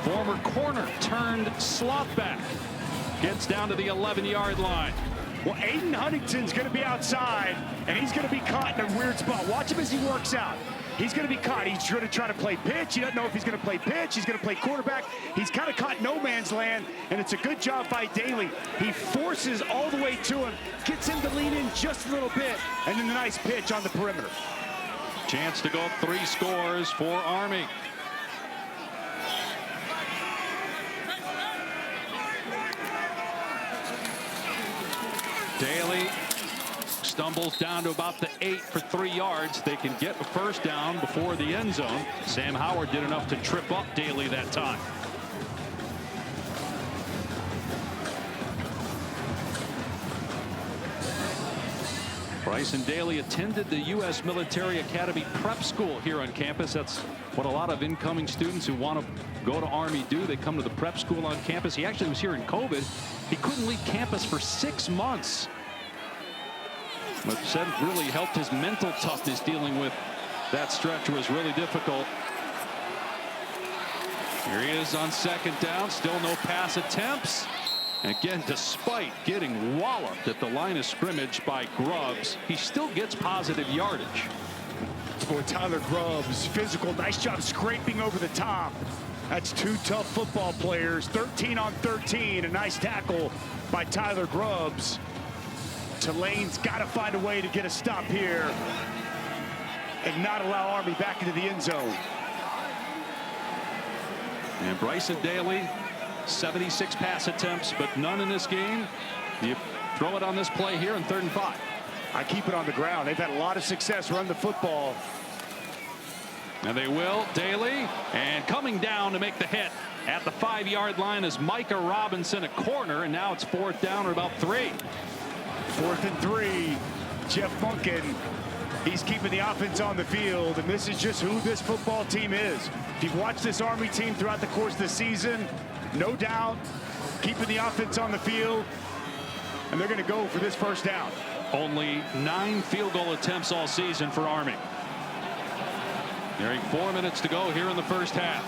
former corner turned slot back, gets down to the 11-yard line. Well, Aiden Huntington's going to be outside, and he's going to be caught in a weird spot. Watch him as he works out. He's going to be caught. He's going to try to play pitch. He doesn't know if he's going to play pitch. He's going to play quarterback. He's kind of caught no man's land, and it's a good job by Daly. He forces all the way to him, gets him to lean in just a little bit, and then a nice pitch on the perimeter. Chance to go up 3 scores for Army. Daly stumbles down to about the 8 for 3 yards. They can get a first down before the end zone. Sam Howard did enough to trip up Daly that time. Bryson Daly attended the U.S. Military Academy Prep School here on campus. That's what a lot of incoming students who want to go to Army do. They come to the prep school on campus. He actually was here in COVID. He couldn't leave campus for 6 months. But said really helped his mental toughness dealing with that stretch was really difficult. Here he is on second down. Still no pass attempts. Again, despite getting walloped at the line of scrimmage by Grubbs, he still gets positive yardage. For Tyler Grubbs, physical, nice job scraping over the top. That's 2 tough football players. 13 on 13, a nice tackle by Tyler Grubbs. Tulane's got to find a way to get a stop here and not allow Army back into the end zone. And Bryson Daly, 76 pass attempts, but none in this game. You throw it on this play here in 3rd and 5. I keep it on the ground. They've had a lot of success running the football. And they will. Daly, and coming down to make the hit at the 5-yard line is Micah Robinson, a corner, and now it's 4th down or about 3. 4th and 3. Jeff Monken, he's keeping the offense on the field, and this is just who this football team is. If you've watched this Army team throughout the course of the season, no doubt keeping the offense on the field, and they're going to go for this first down. Only 9 field goal attempts all season for Army. Nearing 4 minutes to go here in the first half.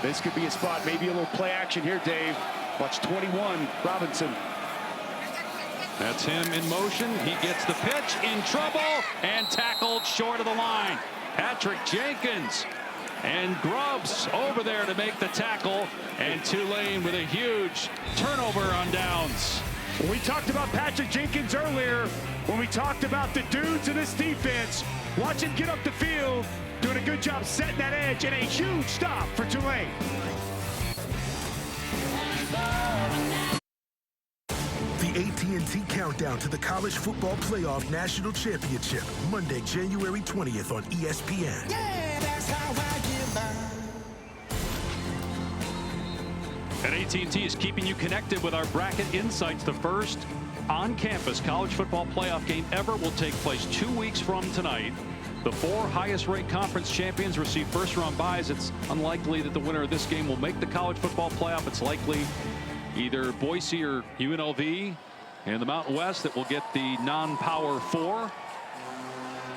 This could be a spot, maybe a little play action here, Dave. Watch 21, Robinson. That's him in motion. He gets the pitch, in trouble, and tackled short of the line. Patrick Jenkins and Grubbs over there to make the tackle, and Tulane with a huge turnover on downs. We talked about Patrick Jenkins earlier when we talked about the dudes in this defense. Watch him get up the field, doing a good job setting that edge, and a huge stop for Tulane. The AT&T Countdown to the College Football Playoff National Championship, Monday, January 20th on ESPN. Yeah, that's how I get by. And AT&T is keeping you connected with our Bracket Insights. The first on-campus college football playoff game ever will take place 2 weeks from tonight. The 4 highest-ranked conference champions receive first-round byes. It's unlikely that the winner of this game will make the college football playoff. It's likely either Boise or UNLV in the Mountain West that will get the non-power 4.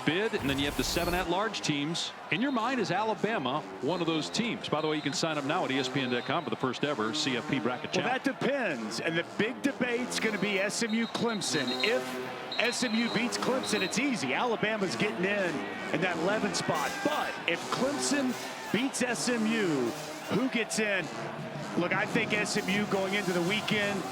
bid, and then you have the 7 at-large teams. In your mind, is Alabama one of those teams? By the way, you can sign up now at ESPN.com for the first ever CFP bracket challenge. Well, that depends, and the big debate's going to be SMU-Clemson. If SMU beats Clemson, it's easy. Alabama's getting in that 11 spot. But if Clemson beats SMU, who gets in? Look, I think SMU going into the weekend,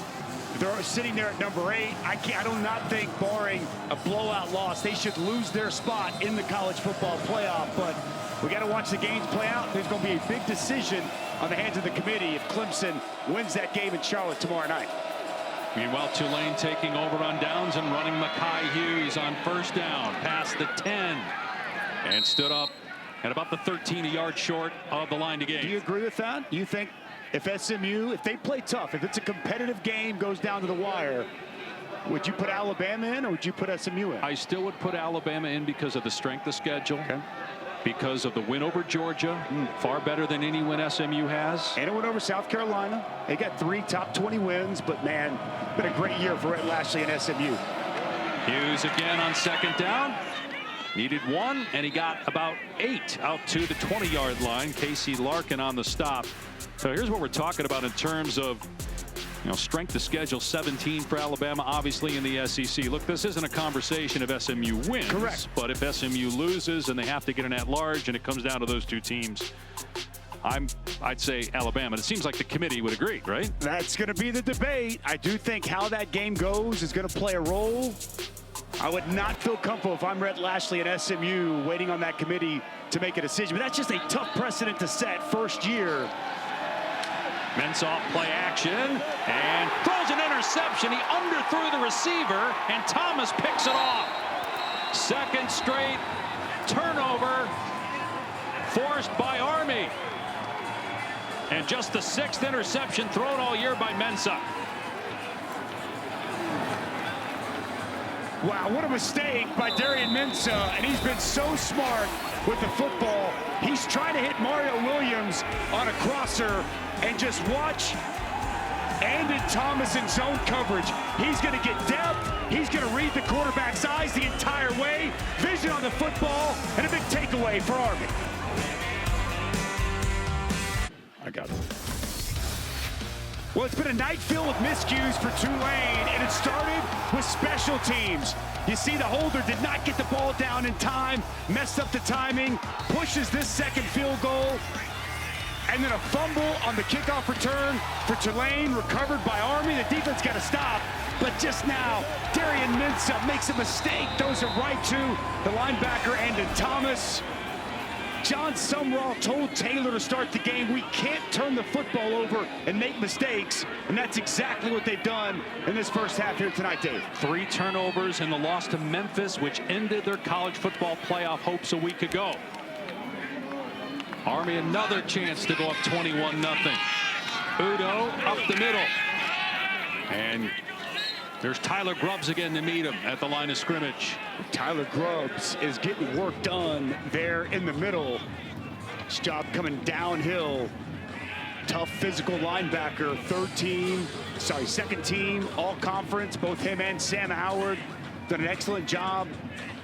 they're sitting there at number 8. I do not think, barring a blowout loss, they should lose their spot in the college football playoff. But we got to watch the games play out. There's going to be a big decision on the hands of the committee if Clemson wins that game in Charlotte tomorrow night. Meanwhile, Tulane taking over on downs and running Mekhi Hughes on first down past the 10 and stood up at about the 13 yard short of the line to gain. Do you agree with that? You think if SMU, if they play tough, if it's a competitive game, goes down to the wire, would you put Alabama in or would you put SMU in? I still would put Alabama in because of the strength of schedule. Okay. Because of the win over Georgia, far better than any win SMU has. And it went over South Carolina. They got 3 top 20 wins, but man, been a great year for Rhett Lashley and SMU. Hughes again on second down. Needed 1, and he got about 8 out to the 20-yard line. Casey Larkin on the stop. So here's what we're talking about in terms of, strength of schedule. 17 for Alabama, obviously in the SEC. Look, this isn't a conversation if SMU wins. Correct. But if SMU loses and they have to get an at-large and it comes down to those 2 teams, I'd say Alabama. And it seems like the committee would agree, right? That's going to be the debate. I do think how that game goes is going to play a role. I would not feel comfortable if I'm Rhett Lashley and SMU waiting on that committee to make a decision. But that's just a tough precedent to set first year. Mensah play action and throws an interception. He underthrew the receiver and Thomas picks it off. Second straight turnover forced by Army. And just the 6th interception thrown all year by Mensah. Wow, what a mistake by Darian Mensah, and he's been so smart with the football. He's trying to hit Mario Williams on a crosser, and just watch Andon Thomas in zone coverage. He's going to get depth. He's going to read the quarterback's eyes the entire way. Vision on the football, and a big takeaway for Army. I got it. Well, it's been a night filled with miscues for Tulane, and it started with special teams. You see the holder did not get the ball down in time, messed up the timing, pushes this second field goal, and then a fumble on the kickoff return for Tulane, recovered by Army. The defense got to stop, but just now, Darian Mensah makes a mistake, throws it right to the linebacker, Andon Thomas. John Sumrall told Taylor to start the game, we can't turn the football over and make mistakes, and that's exactly what they've done in this first half here tonight, Dave. 3 turnovers in the loss to Memphis, which ended their college football playoff hopes a week ago. Army another chance to go up 21-0. Udo up the middle. And there's Tyler Grubbs again to meet him at the line of scrimmage. Tyler Grubbs is getting work done there in the middle. His job coming downhill. Tough physical linebacker, second team, all conference, both him and Sam Howard. Done an excellent job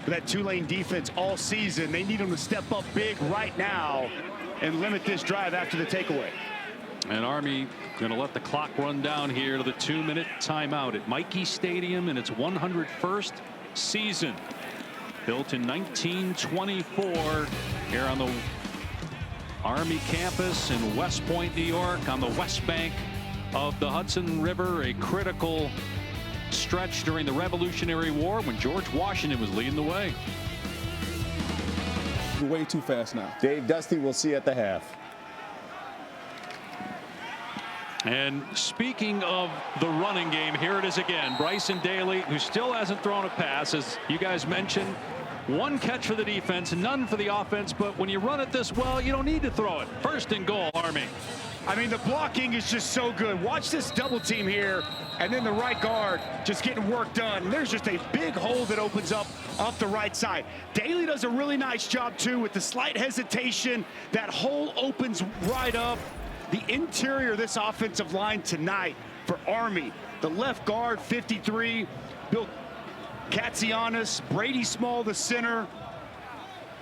for that Tulane defense all season. They need him to step up big right now and limit this drive after the takeaway. And Army going to let the clock run down here to the 2-minute timeout at Michie Stadium in its 101st season. Built in 1924 here on the Army campus in West Point, New York, on the west bank of the Hudson River. A critical stretch during the Revolutionary War when George Washington was leading the way. You're way too fast now. Dave, Dusty, we'll see you at the half. And speaking of the running game, here it is again. Bryson Daly, who still hasn't thrown a pass, as you guys mentioned. 1 catch for the defense, none for the offense. But when you run it this well, you don't need to throw it. 1st and goal, Army. I mean, the blocking is just so good. Watch this double team here, and then the right guard just getting work done. There's just a big hole that opens up off the right side. Daly does a really nice job, too, with the slight hesitation. That hole opens right up. The interior of this offensive line tonight for Army. The left guard, 53, Bill Katsianis, Brady Small, the center.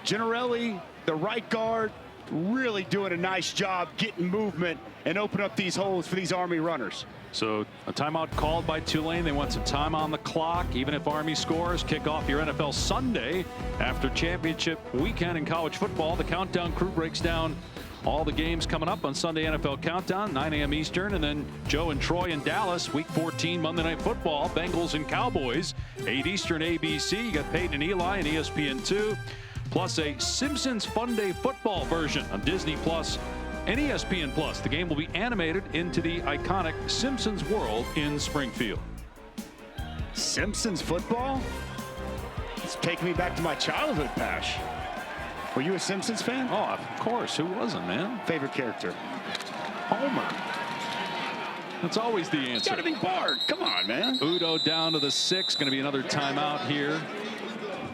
Generelli, the right guard, really doing a nice job getting movement and open up these holes for these Army runners. So a timeout called by Tulane. They want some time on the clock. Even if Army scores, kick off your NFL Sunday after championship weekend in college football. The countdown crew breaks down all the games coming up on Sunday NFL Countdown, 9 a.m. Eastern. And then Joe and Troy in Dallas, Week 14 Monday Night Football, Bengals and Cowboys, 8 Eastern ABC. You got Peyton and Eli and ESPN2, plus a Simpsons Fun Day football version on Disney Plus and ESPN Plus. The game will be animated into the iconic Simpsons world in Springfield. Simpsons football? It's taking me back to my childhood, Pash. Were you a Simpsons fan? Oh, of course. Who wasn't, man? Favorite character? Homer. That's always the answer. It's got to be Bart. Come on, man. Udo down to the 6. Going to be another timeout here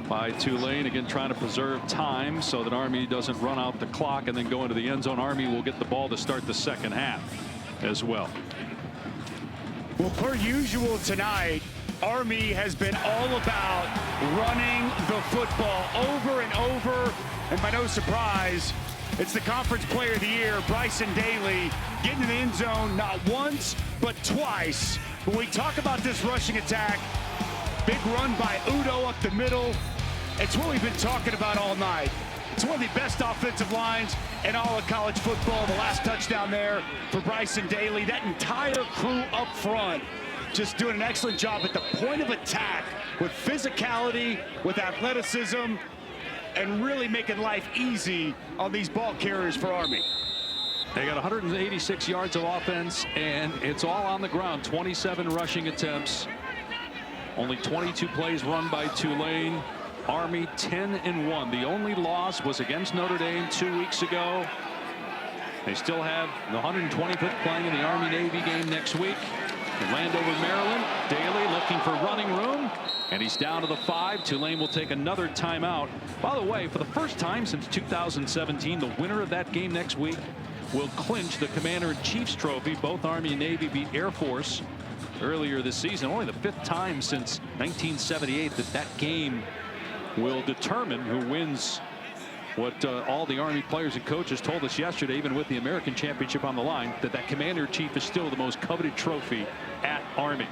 by Tulane, again trying to preserve time so that Army doesn't run out the clock and then go into the end zone. Army will get the ball to start the second half as well. Well, per usual tonight, Army has been all about running the football over and over, and by no surprise, it's the Conference Player of the Year, Bryson Daly, getting in the end zone not once but twice. When we talk about this rushing attack, big run by Udo up the middle. It's what we've been talking about all night. It's one of the best offensive lines in all of college football. The last touchdown there for Bryson Daly. That entire crew up front just doing an excellent job at the point of attack with physicality, with athleticism, and really making life easy on these ball carriers for Army. They got 186 yards of offense, and it's all on the ground. 27 rushing attempts. Only 22 plays run by Tulane. Army 10-1. The only loss was against Notre Dame 2 weeks ago. They still have the 125th playing in the Army-Navy game next week. Landover, Maryland. Daly looking for running room, and he's down to the 5. Tulane will take another timeout. By the way, for the first time since 2017, the winner of that game next week will clinch the Commander-in-Chief's trophy. Both Army and Navy beat Air Force earlier this season. Only the 5th time since 1978 that that game will determine who wins what all the Army players and coaches told us yesterday, even with the American Championship on the line, that Commander-in-Chief is still the most coveted trophy at Army.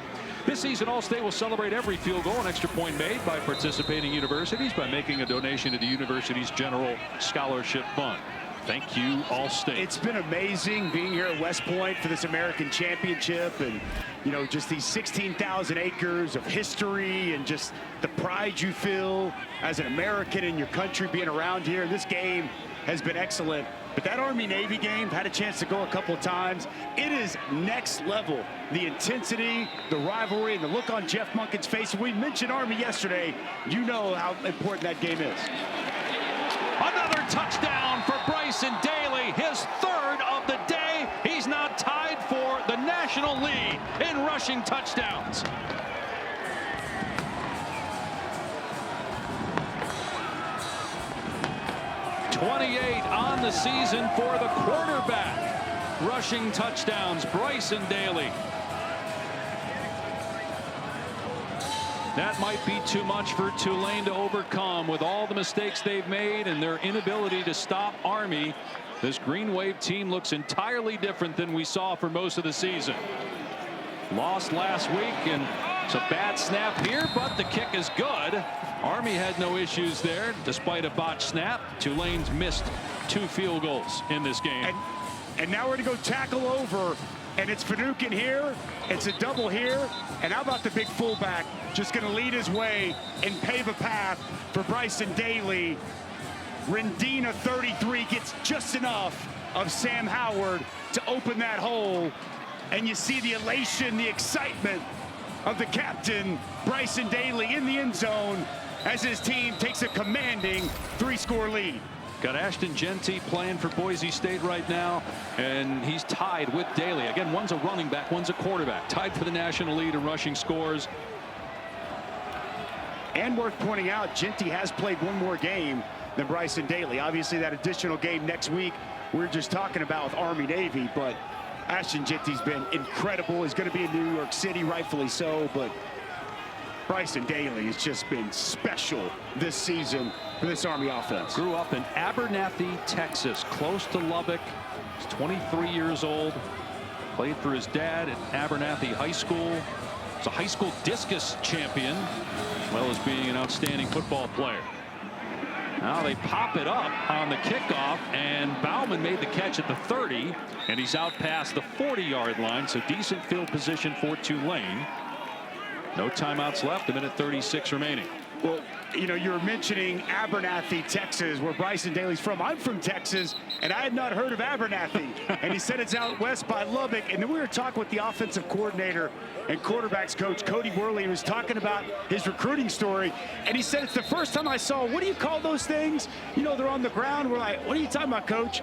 This season, All-State will celebrate every field goal and extra point made by participating universities by making a donation to the university's General Scholarship Fund. Thank you, All-State. It's been amazing being here at West Point for this American Championship, and you know, just these 16,000 acres of history and just the pride you feel as an American in your country being around here. This game has been excellent, but that Army-Navy game, had a chance to go a couple of times. It is next level. The intensity, the rivalry, and the look on Jeff Monken's face. We mentioned Army yesterday. You know how important that game is. Another touchdown for Bryson Daly, his 3rd of the day. He's now tied for the national lead in rushing touchdowns. .28 on the season for the quarterback. Rushing touchdowns, Bryson Daly. That might be too much for Tulane to overcome with all the mistakes they've made and their inability to stop Army. This Green Wave team looks entirely different than we saw for most of the season. Lost last week, and it's a bad snap here, but the kick is good. Army had no issues there despite a botched snap. Tulane's missed 2 field goals in this game. And now we're going to go tackle over, and it's Finucane here. It's a double here. And how about the big fullback just going to lead his way and pave a path for Bryson Daly. Rendina 33 gets just enough of Sam Howard to open that hole. And you see the elation, the excitement of the captain, Bryson Daly, in the end zone as his team takes a commanding 3-score lead. Got Ashton Genty playing for Boise State right now, and he's tied with Daly. Again, one's a running back, one's a quarterback. Tied for the national lead in rushing scores. And worth pointing out, Genty has played one more game than Bryson Daly. Obviously, that additional game next week we're just talking about with Army-Navy, but Ashton Genty's been incredible. He's going to be in New York City, rightfully so, but Bryson Daly has just been special this season for this Army offense. Grew up in Abernathy, Texas, close to Lubbock. He's 23 years old. Played for his dad at Abernathy High School. He's a high school discus champion, as well as being an outstanding football player. Now they pop it up on the kickoff, and Bauman made the catch at the 30, and he's out past the 40-yard line, so decent field position for Tulane. No timeouts left, 1:36 remaining. Well, you know, you're mentioning Abernathy, Texas, where Bryson Daly's from. I'm from Texas, and I had not heard of Abernathy. And he said it's out west by Lubbock. And then we were talking with the offensive coordinator and quarterbacks coach, Cody Worley, who was talking about his recruiting story. And he said, it's the first time I saw, what do you call those things? You know, they're on the ground. We're like, what are you talking about, coach?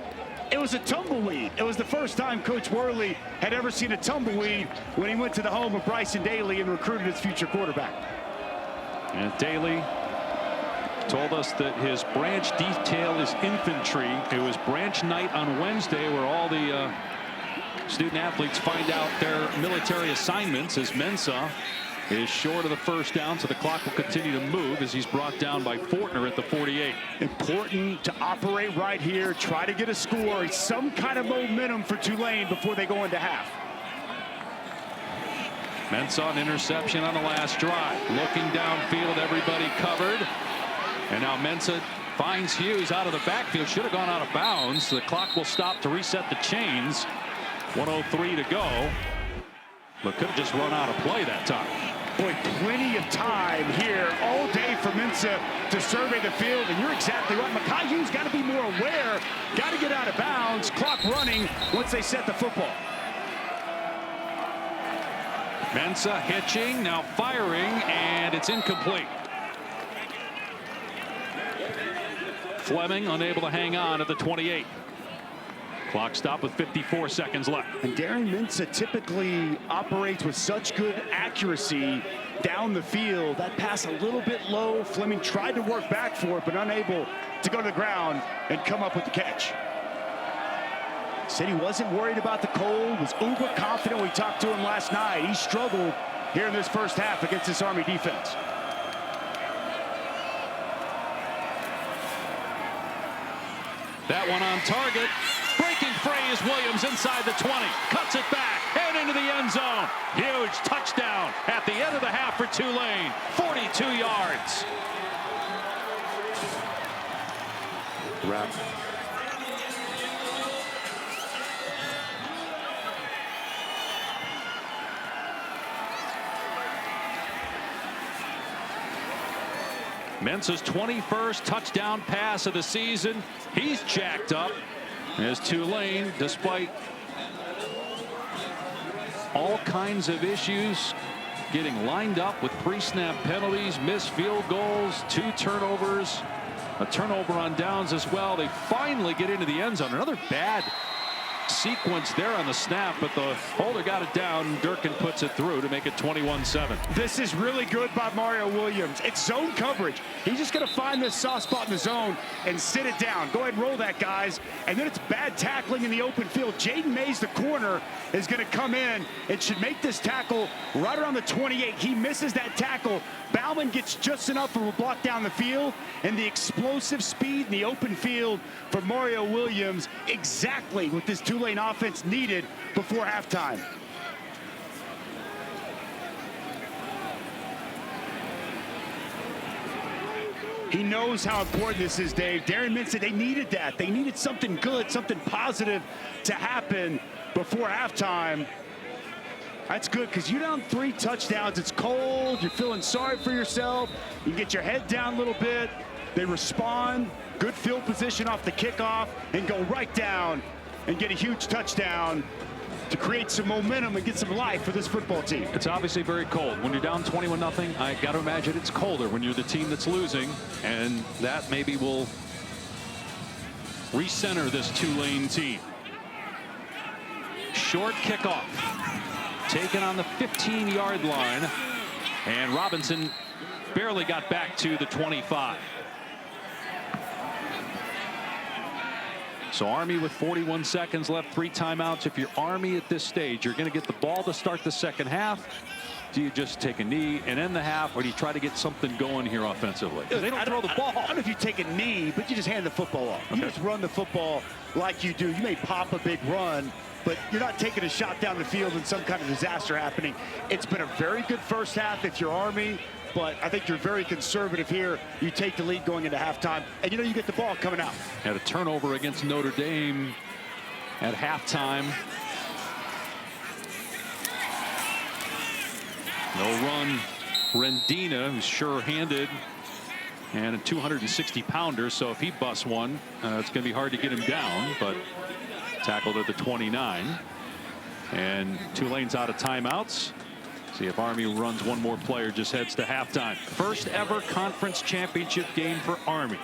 It was a tumbleweed. It was the first time Coach Worley had ever seen a tumbleweed when he went to the home of Bryson Daly and recruited his future quarterback. And Daly told us that his branch detail is infantry. It was branch night on Wednesday, where all the student athletes find out their military assignments, as Mensa is short of the first down, so the clock will continue to move as he's brought down by Fortner at the 48. Important to operate right here, try to get a score, some kind of momentum for Tulane before they go into half. Mensa, an interception on the last drive. Looking downfield, everybody covered. And now Mensa finds Hughes out of the backfield. Should have gone out of bounds. The clock will stop to reset the chains. 1:03 to go. But could have just run out of play that time. Boy, plenty of time here all day for Mensa to survey the field. And you're exactly right. Mekhi Hughes got to be more aware. Got to get out of bounds. Clock running once they set the football. Mensa hitching, now firing, and it's incomplete. Fleming unable to hang on at the 28. Clock stop with 54 seconds left. And Darren Mensa typically operates with such good accuracy down the field. That pass a little bit low. Fleming tried to work back for it, but unable to go to the ground and come up with the catch. Said he wasn't worried about the cold, was uber confident when we talked to him last night. He struggled here in this first half against this Army defense. That one on target. Breaking free is Williams inside the 20. Cuts it back and into the end zone. Huge touchdown at the end of the half for Tulane. 42 yards. Wrap. Mensa's 21st touchdown pass of the season. He's jacked up as Tulane, despite all kinds of issues, getting lined up with pre-snap penalties, missed field goals, 2 turnovers, a turnover on downs as well. They finally get into the end zone. Another bad sequence there on the snap, but the holder got it down. Durkin puts it through to make it 21-7. This is really good by Mario Williams. It's zone coverage. He's just going to find this soft spot in the zone and sit it down. Go ahead and roll that, guys. And then it's bad tackling in the open field. Jaden Mays, the corner, is going to come in and should make this tackle right around the 28. He misses that tackle. Bauman gets just enough of a block down the field, and the explosive speed in the open field for Mario Williams, exactly what this Tulane offense needed before halftime. He knows how important this is, Dave. Darren Mensa, they needed that. They needed something good, something positive to happen before halftime. That's good, because you're down 3 touchdowns. It's cold. You're feeling sorry for yourself. You get your head down a little bit. They respond. Good field position off the kickoff and go right down and get a huge touchdown to create some momentum and get some life for this football team. It's obviously very cold. When you're down 21-0, I got to imagine it's colder when you're the team that's losing, and that maybe will recenter this Tulane team. Short kickoff. Taken on the 15-yard line, and Robinson barely got back to the 25. So Army with 41 seconds left, 3 timeouts. If you're Army at this stage, you're going to get the ball to start the second half. do you just take a knee and end the half, or do you try to get something going here offensively? They don't throw the ball. I don't know if you take a knee, but you just hand the football off. You just run the football like you do. You may pop a big run, but you're not taking a shot down the field and some kind of disaster happening. It's been a very good first half if you're Army, but I think you're very conservative here. You take the lead going into halftime, and you get the ball coming out. Had a turnover against Notre Dame at halftime. No run. Rendina, who's sure-handed, and a 260-pounder, so if he busts one, it's going to be hard to get him down, but tackled at the 29. And Tulane's out of timeouts. See if Army runs one more player, just heads to halftime. First ever conference championship game for Army.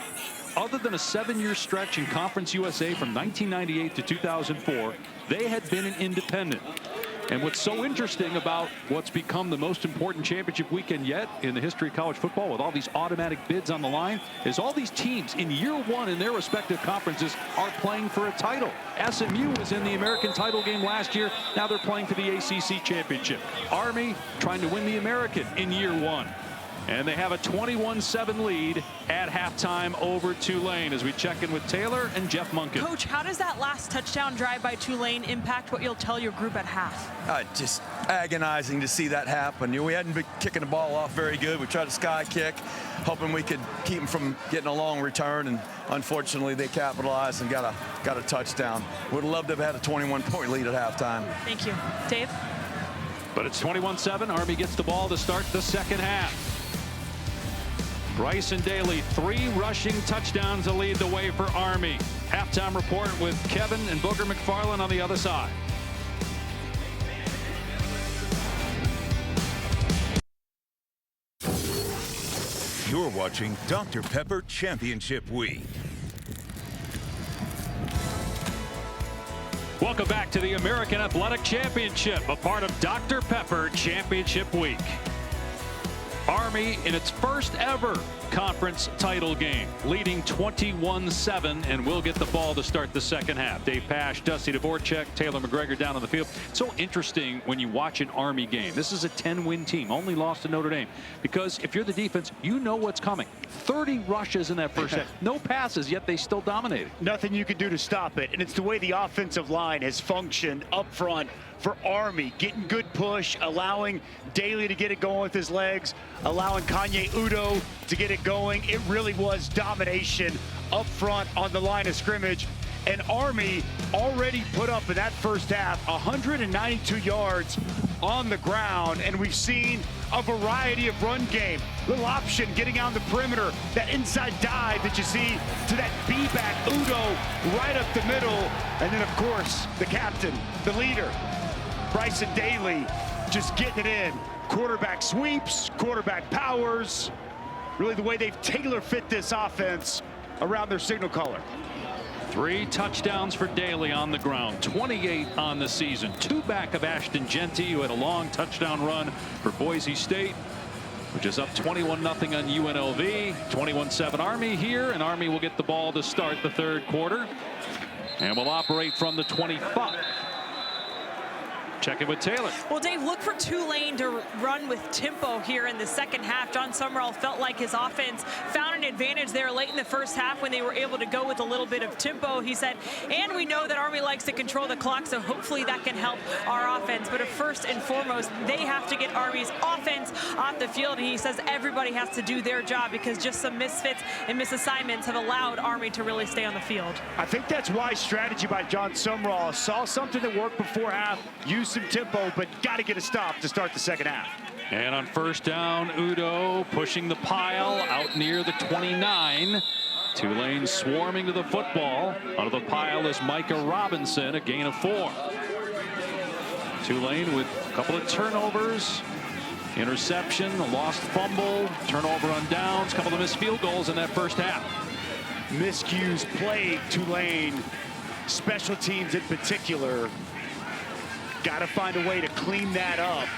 Other than a 7-year stretch in Conference USA from 1998 to 2004, they had been an independent. And what's so interesting about what's become the most important championship weekend yet in the history of college football, with all these automatic bids on the line, is all these teams in year one in their respective conferences are playing for a title. SMU was in the American title game last year. Now they're playing for the ACC Championship. Army trying to win the American in year one. And they have a 21-7 lead at halftime over Tulane as we check in with Taylor and Jeff Munkin. Coach, how does that last touchdown drive by Tulane impact what you'll tell your group at half? Just agonizing to see that happen. We hadn't been kicking the ball off very good. We tried a sky kick, hoping we could keep them from getting a long return, and unfortunately they capitalized and got a touchdown. Would have loved to have had a 21-point lead at halftime. Thank you. Dave? But it's 21-7. Army gets the ball to start the second half. Bryson Daly, 3 rushing touchdowns to lead the way for Army. Halftime report with Kevin and Booger McFarland on the other side. You're watching Dr. Pepper Championship Week. Welcome back to the American Athletic Championship, a part of Dr. Pepper Championship Week. Army in its first ever conference title game, leading 21-7, and will get the ball to start the second half. Dave Pasch, Dusty Dvorak, Taylor McGregor down on the field. It's so interesting when you watch an Army game. This is a 10-win team, only lost to Notre Dame, because if you're the defense, you know what's coming. 30 rushes in that first half, no passes, yet they still dominated. Nothing you can do to stop it, and it's the way the offensive line has functioned up front for Army, getting good push, allowing Daly to get it going with his legs, allowing Kanye Udo to get it going. It really was domination up front on the line of scrimmage. And Army already put up in that first half 192 yards on the ground, and we've seen a variety of run game. Little option getting on the perimeter, that inside dive that you see to that B-back Udo right up the middle, and then of course the captain, the leader, Bryson Daly, just getting it in. Quarterback sweeps, quarterback powers. Really the way they've tailor-fit this offense around their signal caller. 3 touchdowns for Daly on the ground, 28 on the season. 2 back of Ashton Genty, who had a long touchdown run for Boise State, which is up 21-0 on UNLV. 21-7 Army here, and Army will get the ball to start the third quarter, and will operate from the 25. Check in with Taylor. Well, Dave, look for Tulane to run with tempo here in the second half. John Summerall felt like his offense found an advantage there late in the first half when they were able to go with a little bit of tempo. He said, and we know that Army likes to control the clock, so hopefully that can help our offense. But first and foremost, they have to get Army's offense off the field. And he says everybody has to do their job, because just some misfits and misassignments have allowed Army to really stay on the field. I think that's wise strategy by John Summerall. Saw something that worked before half, used some tempo, but got to get a stop to start the second half. And on first down, Udo pushing the pile out near the 29. Tulane swarming to the football. Under the pile is Micah Robinson, a gain of 4. Tulane with a couple of turnovers, interception, a lost fumble, turnover on downs, a couple of missed field goals in that first half. Miscues plague Tulane, special teams in particular. Got to find a way to clean that up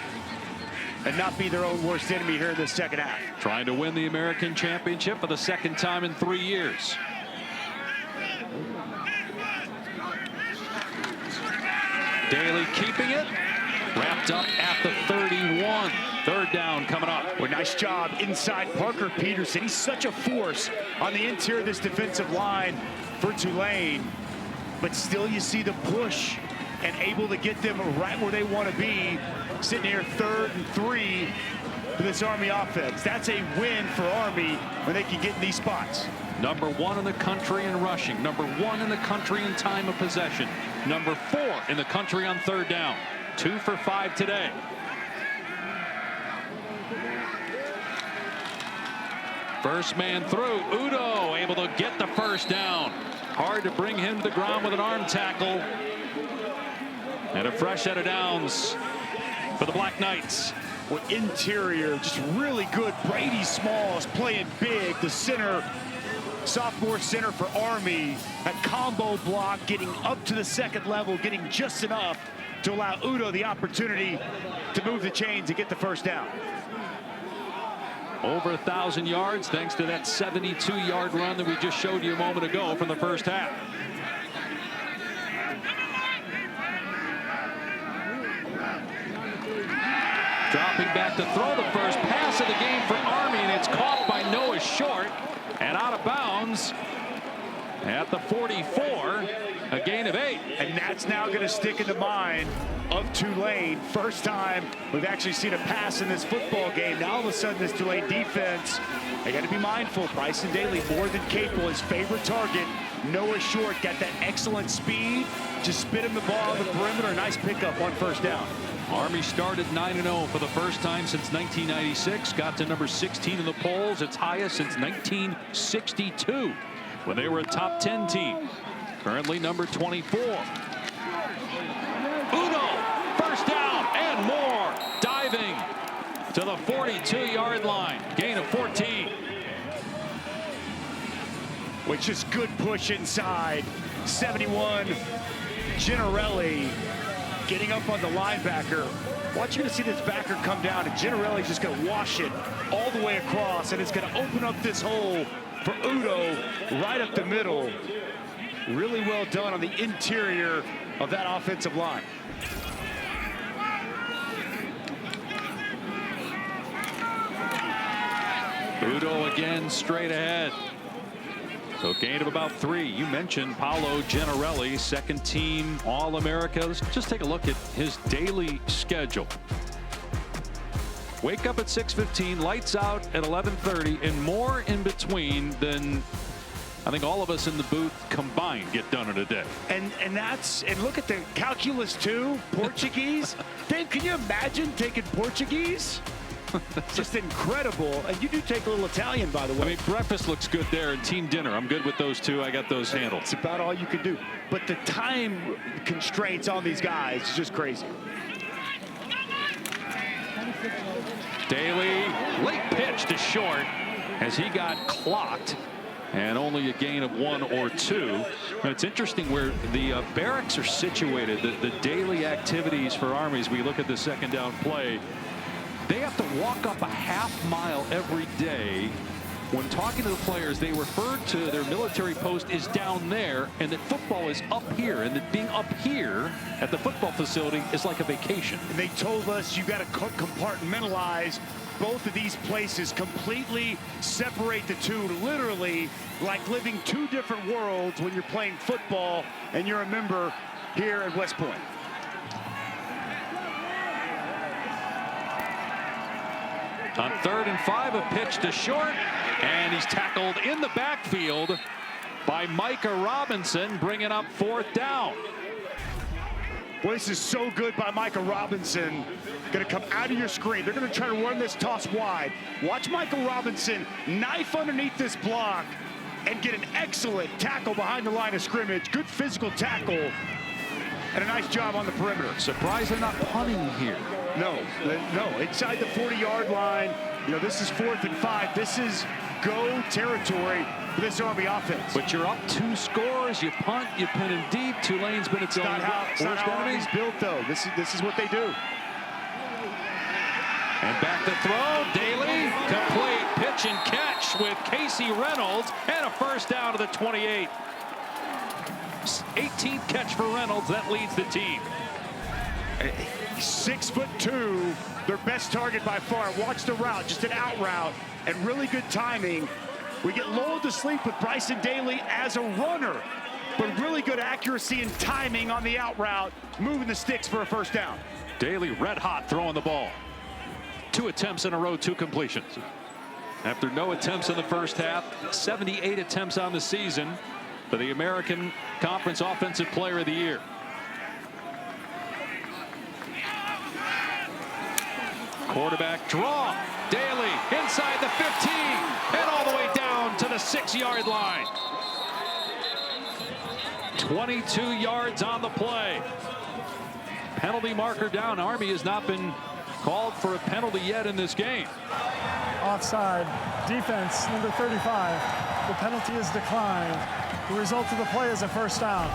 and not be their own worst enemy here in the second half. Trying to win the American Championship for the second time in 3 years. Daly keeping it. Wrapped up at the 31. Third down coming up. Well, nice job inside Parker Peterson. He's such a force on the interior of this defensive line for Tulane. But still you see the push and able to get them right where they want to be. Sitting here 3rd and 3 for this Army offense. That's a win for Army when they can get in these spots. Number 1 in the country in rushing. Number 1 in the country in time of possession. Number 4 in the country on third down. 2 for 5 today. First man through. Udo able to get the first down. Hard to bring him to the ground with an arm tackle. And a fresh set of downs for the Black Knights. Well, interior, just really good. Brady Smalls playing big. The center, sophomore center for Army. A combo block, getting up to the second level, getting just enough to allow Udo the opportunity to move the chains and get the first down. Over 1,000 yards thanks to that 72-yard run that we just showed you a moment ago from the first half. Dropping back to throw the first pass of the game for Army, and it's caught by Noah Short and out of bounds at the 44, a gain of 8. And that's now going to stick in the mind of Tulane. First time we've actually seen a pass in this football game. Now all of a sudden this Tulane defense, they got to be mindful. Bryson Daly more than capable. His favorite target. Noah Short got that excellent speed. Just spit him the ball on the perimeter. Nice pickup on first down. Army started 9-0 for the first time since 1996. Got to number 16 in the polls. Its highest since 1962 when they were a top 10 team. Currently number 24. Udo, first down and more. Diving to the 42-yard line. Gain of 14. Which is good push inside. 71, Ginarelli getting up on the linebacker. Watch you to see this backer come down, and Ginarelli's just going to wash it all the way across, and it's going to open up this hole for Udo right up the middle. Really well done on the interior of that offensive line. Udo again straight ahead. So gain of about 3. You mentioned Paolo Ginarelli, second team All-America. Let's just take a look at his daily schedule. Wake up at 6:15, lights out at 11:30, and more in between than I think all of us in the booth combined get done in a day. And look at the calculus too, Portuguese. Dave, can you imagine taking Portuguese? Just incredible. And you do take a little Italian, by the way. I mean, breakfast looks good there, and team dinner. I'm good with those two. I got those handled. It's about all you can do. But the time constraints on these guys is just crazy. Daly, late pitch to Short as he got clocked, and only a gain of 1 or 2. And it's interesting where the barracks are situated, the daily activities for Army as we look at the second down play. They have to walk up a half mile every day. When talking to the players, they referred to their military post is down there, and that football is up here, and that being up here at the football facility is like a vacation. And they told us you got to compartmentalize both of these places, completely separate the two, literally like living 2 different worlds when you're playing football and you're a member here at West Point. On 3rd and 5, a pitch to Short, and he's tackled in the backfield by Micah Robinson, bringing up 4th down. Boy, this is so good by Micah Robinson. Going to come out of your screen. They're going to try to run this toss wide. Watch Michael Robinson knife underneath this block and get an excellent tackle behind the line of scrimmage. Good physical tackle and a nice job on the perimeter. Surprised they're not punting here. No, inside the 40-yard line. You know, this is 4th and 5. This is go territory for this Army offense. But you're up 2 scores. You punt, you pin him deep. Tulane's been its own worst enemy. Army's built, though. This is what they do. And back to throw. Daly, complete pitch and catch with Casey Reynolds, and a first down to the 28. 18th catch for Reynolds. That leads the team. 6'2", their best target by far. Watch the route, just an out route, and really good timing. We get lulled to sleep with Bryson Daly as a runner, but really good accuracy and timing on the out route, moving the sticks for a first down. Daly red hot throwing the ball. 2 attempts in a row, 2 completions. After no attempts in the first half, 78 attempts on the season for the American Conference Offensive Player of the Year. Quarterback draw. Daly inside the 15 and all the way down to the 6-yard line. 22 yards on the play. Penalty marker down. Army has not been called for a penalty yet in this game. Offside. Defense, number 35. The penalty is declined. The result of the play is a first down.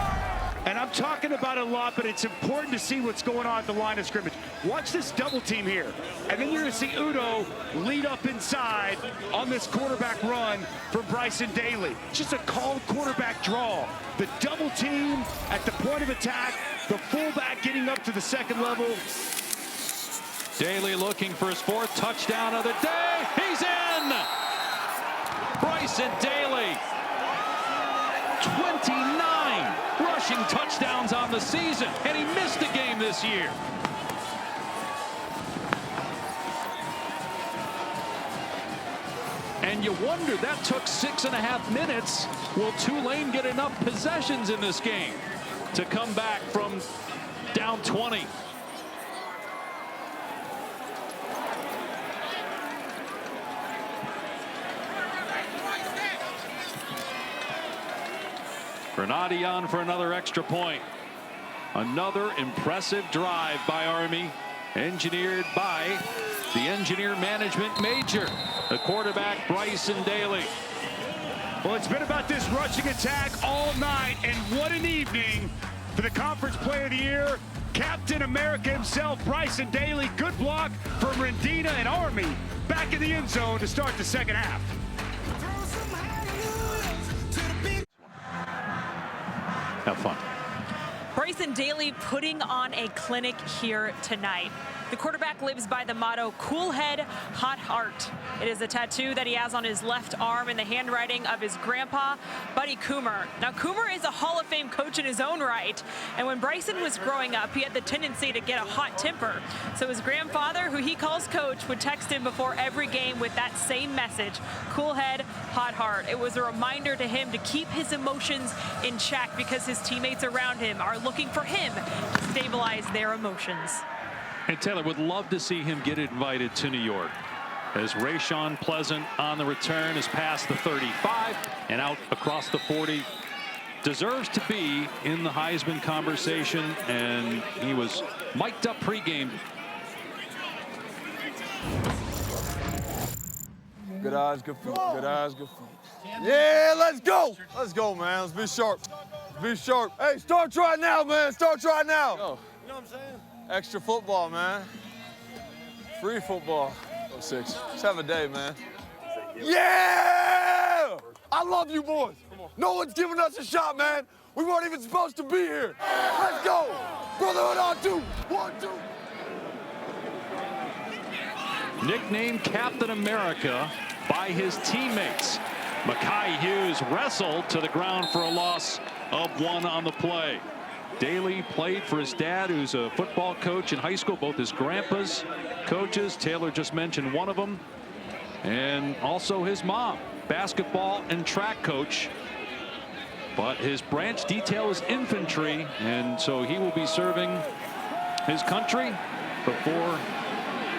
And I'm talking about it a lot, but it's important to see what's going on at the line of scrimmage. Watch this double team here. And then you're going to see Udo lead up inside on this quarterback run from Bryson Daly. Just a called quarterback draw. The double team at the point of attack, the fullback getting up to the second level. Daly looking for his 4th touchdown of the day. He's in! Bryson Daly, 29 rushing touchdowns on the season, and he missed a game this year. And you wonder, that took 6.5 minutes. Will Tulane get enough possessions in this game to come back from down 20? Bernardi on for another extra point. Another impressive drive by Army, engineered by the engineer management major, the quarterback Bryson Daly. Well, it's been about this rushing attack all night, and what an evening for the Conference Player of the Year, Captain America himself, Bryson Daly. Good block from Rendina and Army back in the end zone to start the second half. Have fun. Bryson Daly putting on a clinic here tonight. The quarterback lives by the motto, cool head, hot heart. It is a tattoo that he has on his left arm in the handwriting of his grandpa, Buddy Coomer. Now, Coomer is a Hall of Fame coach in his own right, and when Bryson was growing up, he had the tendency to get a hot temper. So his grandfather, who he calls coach, would text him before every game with that same message, cool head, hot heart. It was a reminder to him to keep his emotions in check because his teammates around him are looking for him to stabilize their emotions. And Taylor would love to see him get invited to New York, as Rayshon Pleasant on the return is past the 35 and out across the 40. Deserves to be in the Heisman conversation, and he was mic'd up pregame. Good eyes, good feet. Good eyes, good feet. Yeah, let's go. Let's go, man. Let's be sharp. Be sharp. Hey, start right now, man. Start right now. Yo. You know what I'm saying? Extra football, man. Free football. 6. Let's have a day, man. Yeah! I love you boys. No one's giving us a shot, man. We weren't even supposed to be here. Let's go. Brotherhood on 2. 1, 2. Nicknamed Captain America by his teammates. Mekhi Hughes wrestled to the ground for a loss of 1 on the play. Daly played for his dad, who's a football coach in high school, both his grandpa's coaches. Taylor just mentioned one of them. And also his mom, basketball and track coach. But his branch detail is infantry, and so he will be serving his country before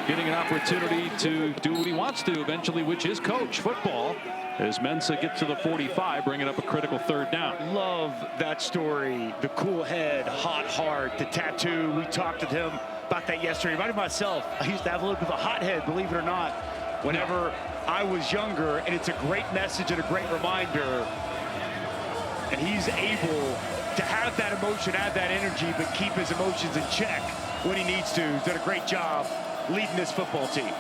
getting an opportunity to do what he wants to eventually, which is coach football, as Mensa gets to the 45, bringing up a critical 3rd down. Love that story. The cool head, hot heart, the tattoo. We talked to him about that yesterday. Reminded myself, I used to have a little bit of a hot head, believe it or not, whenever I was younger, and it's a great message and a great reminder. And he's able to have that emotion, have that energy, but keep his emotions in check when he needs to. He's done a great job leading this football team.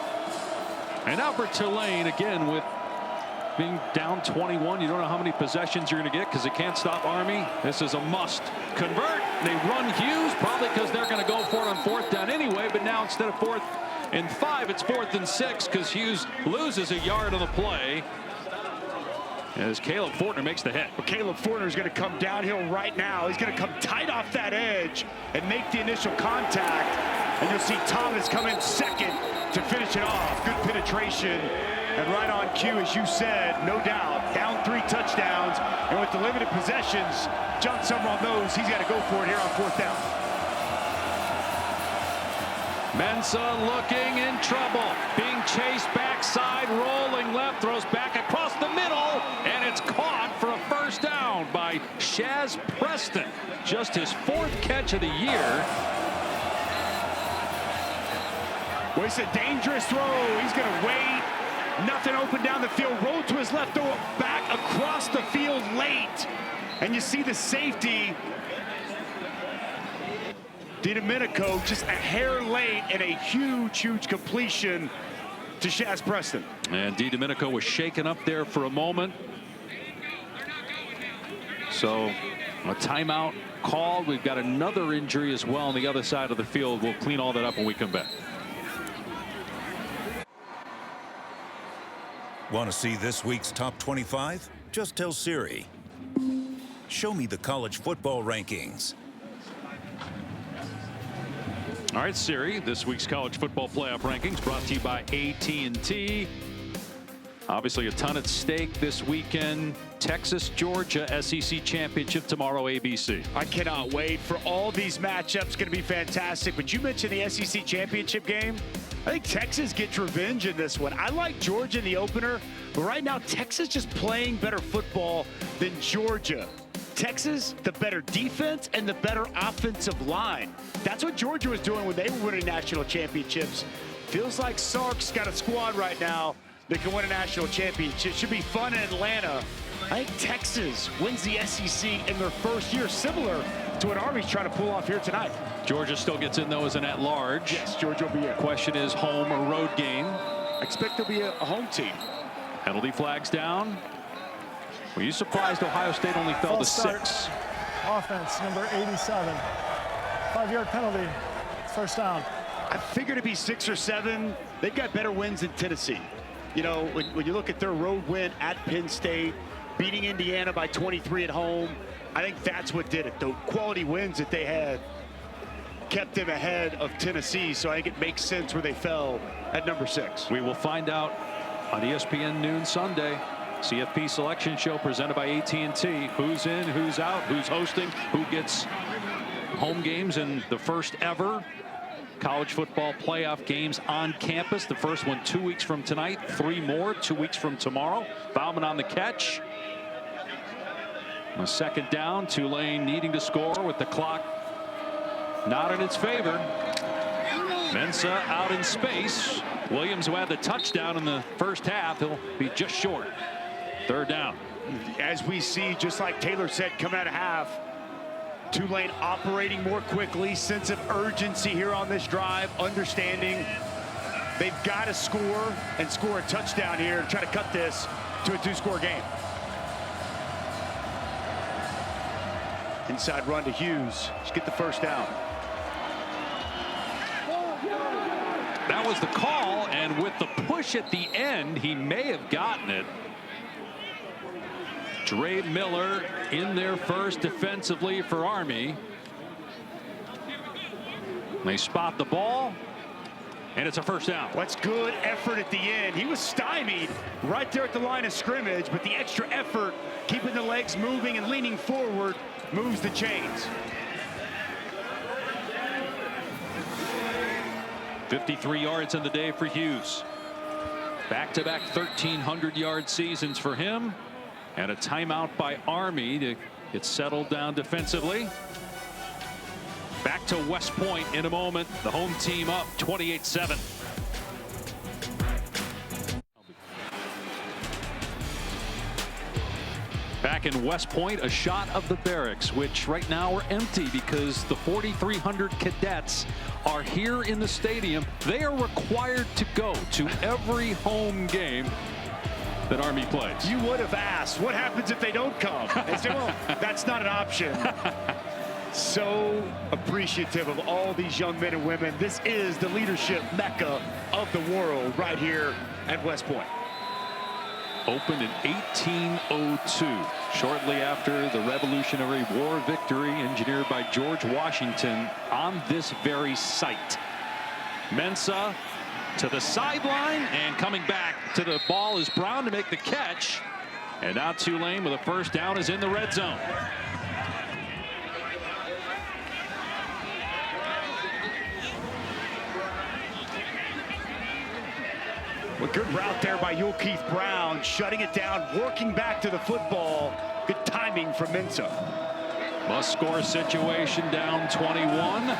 And now for Tulane again with being down 21. You don't know how many possessions you're going to get because it can't stop Army. This is a must. Convert. They run Hughes, probably because they're going to go for it on 4th down anyway. But now instead of 4th and 5, it's 4th and 6 because Hughes loses a yard on the play. As Caleb Fortner makes the hit. Well, Caleb Fortner is going to come downhill right now. He's going to come tight off that edge and make the initial contact. And you'll see Thomas come in second to finish it off. Good penetration. And right on cue, as you said, no doubt, down 3 touchdowns. And with the limited possessions, John Summerall knows he's got to go for it here on 4th down. Mensa looking in trouble. Being chased backside, rolling left, throws back across the middle, and it's caught for a 1st down by Shaz Preston. Just his 4th catch of the year. Well, it's a dangerous throw. He's going to wait. Nothing open down the field. Roll to his left, throw it back across the field late. And you see the safety. DiDomenico just a hair late and a huge completion to Shaz Preston. And DiDomenico was shaken up there for a moment. So a timeout called. We've got another injury as well on the other side of the field. We'll clean all that up when we come back. Want to see this week's top 25? Just tell Siri. Show me the college football rankings. All right, Siri, this week's college football playoff rankings brought to you by AT&T. Obviously a ton at stake this weekend. Texas, Georgia, SEC Championship tomorrow, ABC. I cannot wait for all these matchups. Going to be fantastic. But you mentioned the SEC Championship game. I think Texas gets revenge in this one. I like Georgia in the opener, but right now Texas just playing better football than Georgia. Texas, the better defense and the better offensive line. That's what Georgia was doing when they were winning national championships. Feels like Sark's got a squad right now that can win a national championship. Should be fun in Atlanta. I think Texas wins the SEC in their first year, similar to what Army's trying to pull off here tonight. Georgia still gets in, though, as an at-large. Yes, Georgia will be in. Question is home or road game. I expect there'll be a home team. Penalty flags down. Were you surprised Ohio State only fell to 6? Offense, number 87. 5-yard penalty. 1st down. I figured it'd be 6 or 7. They've got better wins than Tennessee. You know, when you look at their road win at Penn State, beating Indiana by 23 at home, I think that's what did it. The quality wins that they had kept them ahead of Tennessee, so I think it makes sense where they fell at number 6. We will find out on ESPN noon Sunday. CFP selection show presented by AT&T. Who's in, who's out, who's hosting, who gets home games in the first ever college football playoff games on campus. The first one 2 weeks from tonight, 3 more 2 weeks from tomorrow. Bauman on the catch. A 2nd down, Tulane needing to score with the clock not in its favor. Mensa out in space. Williams, who had the touchdown in the first half, he'll be just short. 3rd down. As we see, just like Taylor said, come out of half, Tulane operating more quickly, sense of urgency here on this drive, understanding they've got to score and score a touchdown here to try to cut this to a 2-score game. Inside run to Hughes. Just get the 1st down. That was the call, and with the push at the end, he may have gotten it. Dre Miller in there first defensively for Army. They spot the ball, and it's a 1st down. What's good effort at the end. He was stymied right there at the line of scrimmage, but the extra effort, keeping the legs moving and leaning forward, moves the chains. 53 yards in the day for Hughes. Back-to-back 1,300-yard seasons for him. And a timeout by Army to get settled down defensively. Back to West Point in a moment. The home team up 28-7. Back in West Point, a shot of the barracks, which right now are empty because the 4,300 cadets are here in the stadium. They are required to go to every home game that Army plays. You would have asked, what happens if they don't come? And say, well, that's not an option. So appreciative of all these young men and women. This is the leadership mecca of the world right here at West Point. Opened in 1802, shortly after the Revolutionary War victory engineered by George Washington on this very site. Mensah to the sideline, and coming back to the ball is Brown to make the catch. And now Tulane with a first down is in the red zone. A good route there by Keith Brown, shutting it down, working back to the football. Good timing from Mensah. Must-score situation, down 21.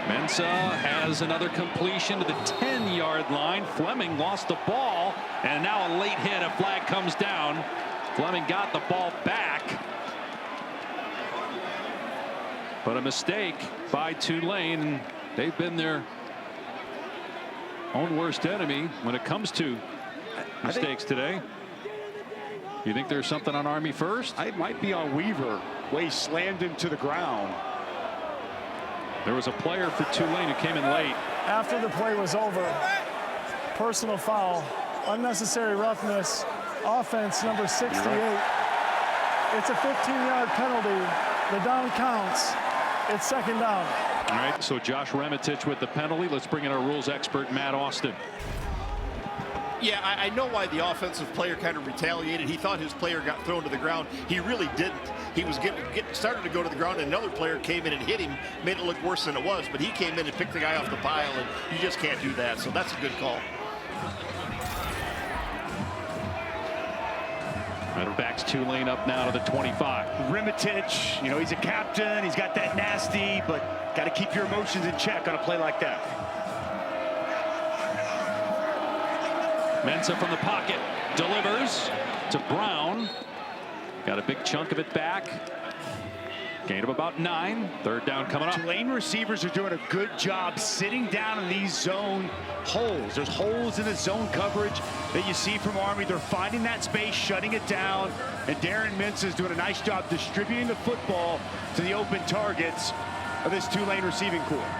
Mensah has another completion to the 10-yard line. Fleming lost the ball, and now a late hit. A flag comes down. Fleming got the ball back, but a mistake by Tulane. They've been their own worst enemy when it comes to mistakes today. You think there's something on Army first? It might be on Weaver. Way slammed him to the ground. There was a player for Tulane who came in late. After the play was over, personal foul, unnecessary roughness, offense number 68. It's a 15-yard penalty. The down counts. It's second down. All right, so Josh Remitich with the penalty. Let's bring in our rules expert, Matt Austin. Yeah, I know why the offensive player kind of retaliated. He thought his player got thrown to the ground. He really didn't. He was started to go to the ground, and another player came in and hit him, made it look worse than it was. But he came in and picked the guy off the pile, and you just can't do that. So that's a good call. Backs Tulane up now to the 25. Remitich, you know, he's a captain. He's got that nasty, but got to keep your emotions in check on a play like that. Mensah from the pocket delivers to Brown. Got a big chunk of it back. Gain of about 9. Third down coming up. Tulane receivers are doing a good job sitting down in these zone holes. There's holes in the zone coverage that you see from Army. They're finding that space, shutting it down, and Darren Mensah is doing a nice job distributing the football to the open targets of this Tulane receiving corps.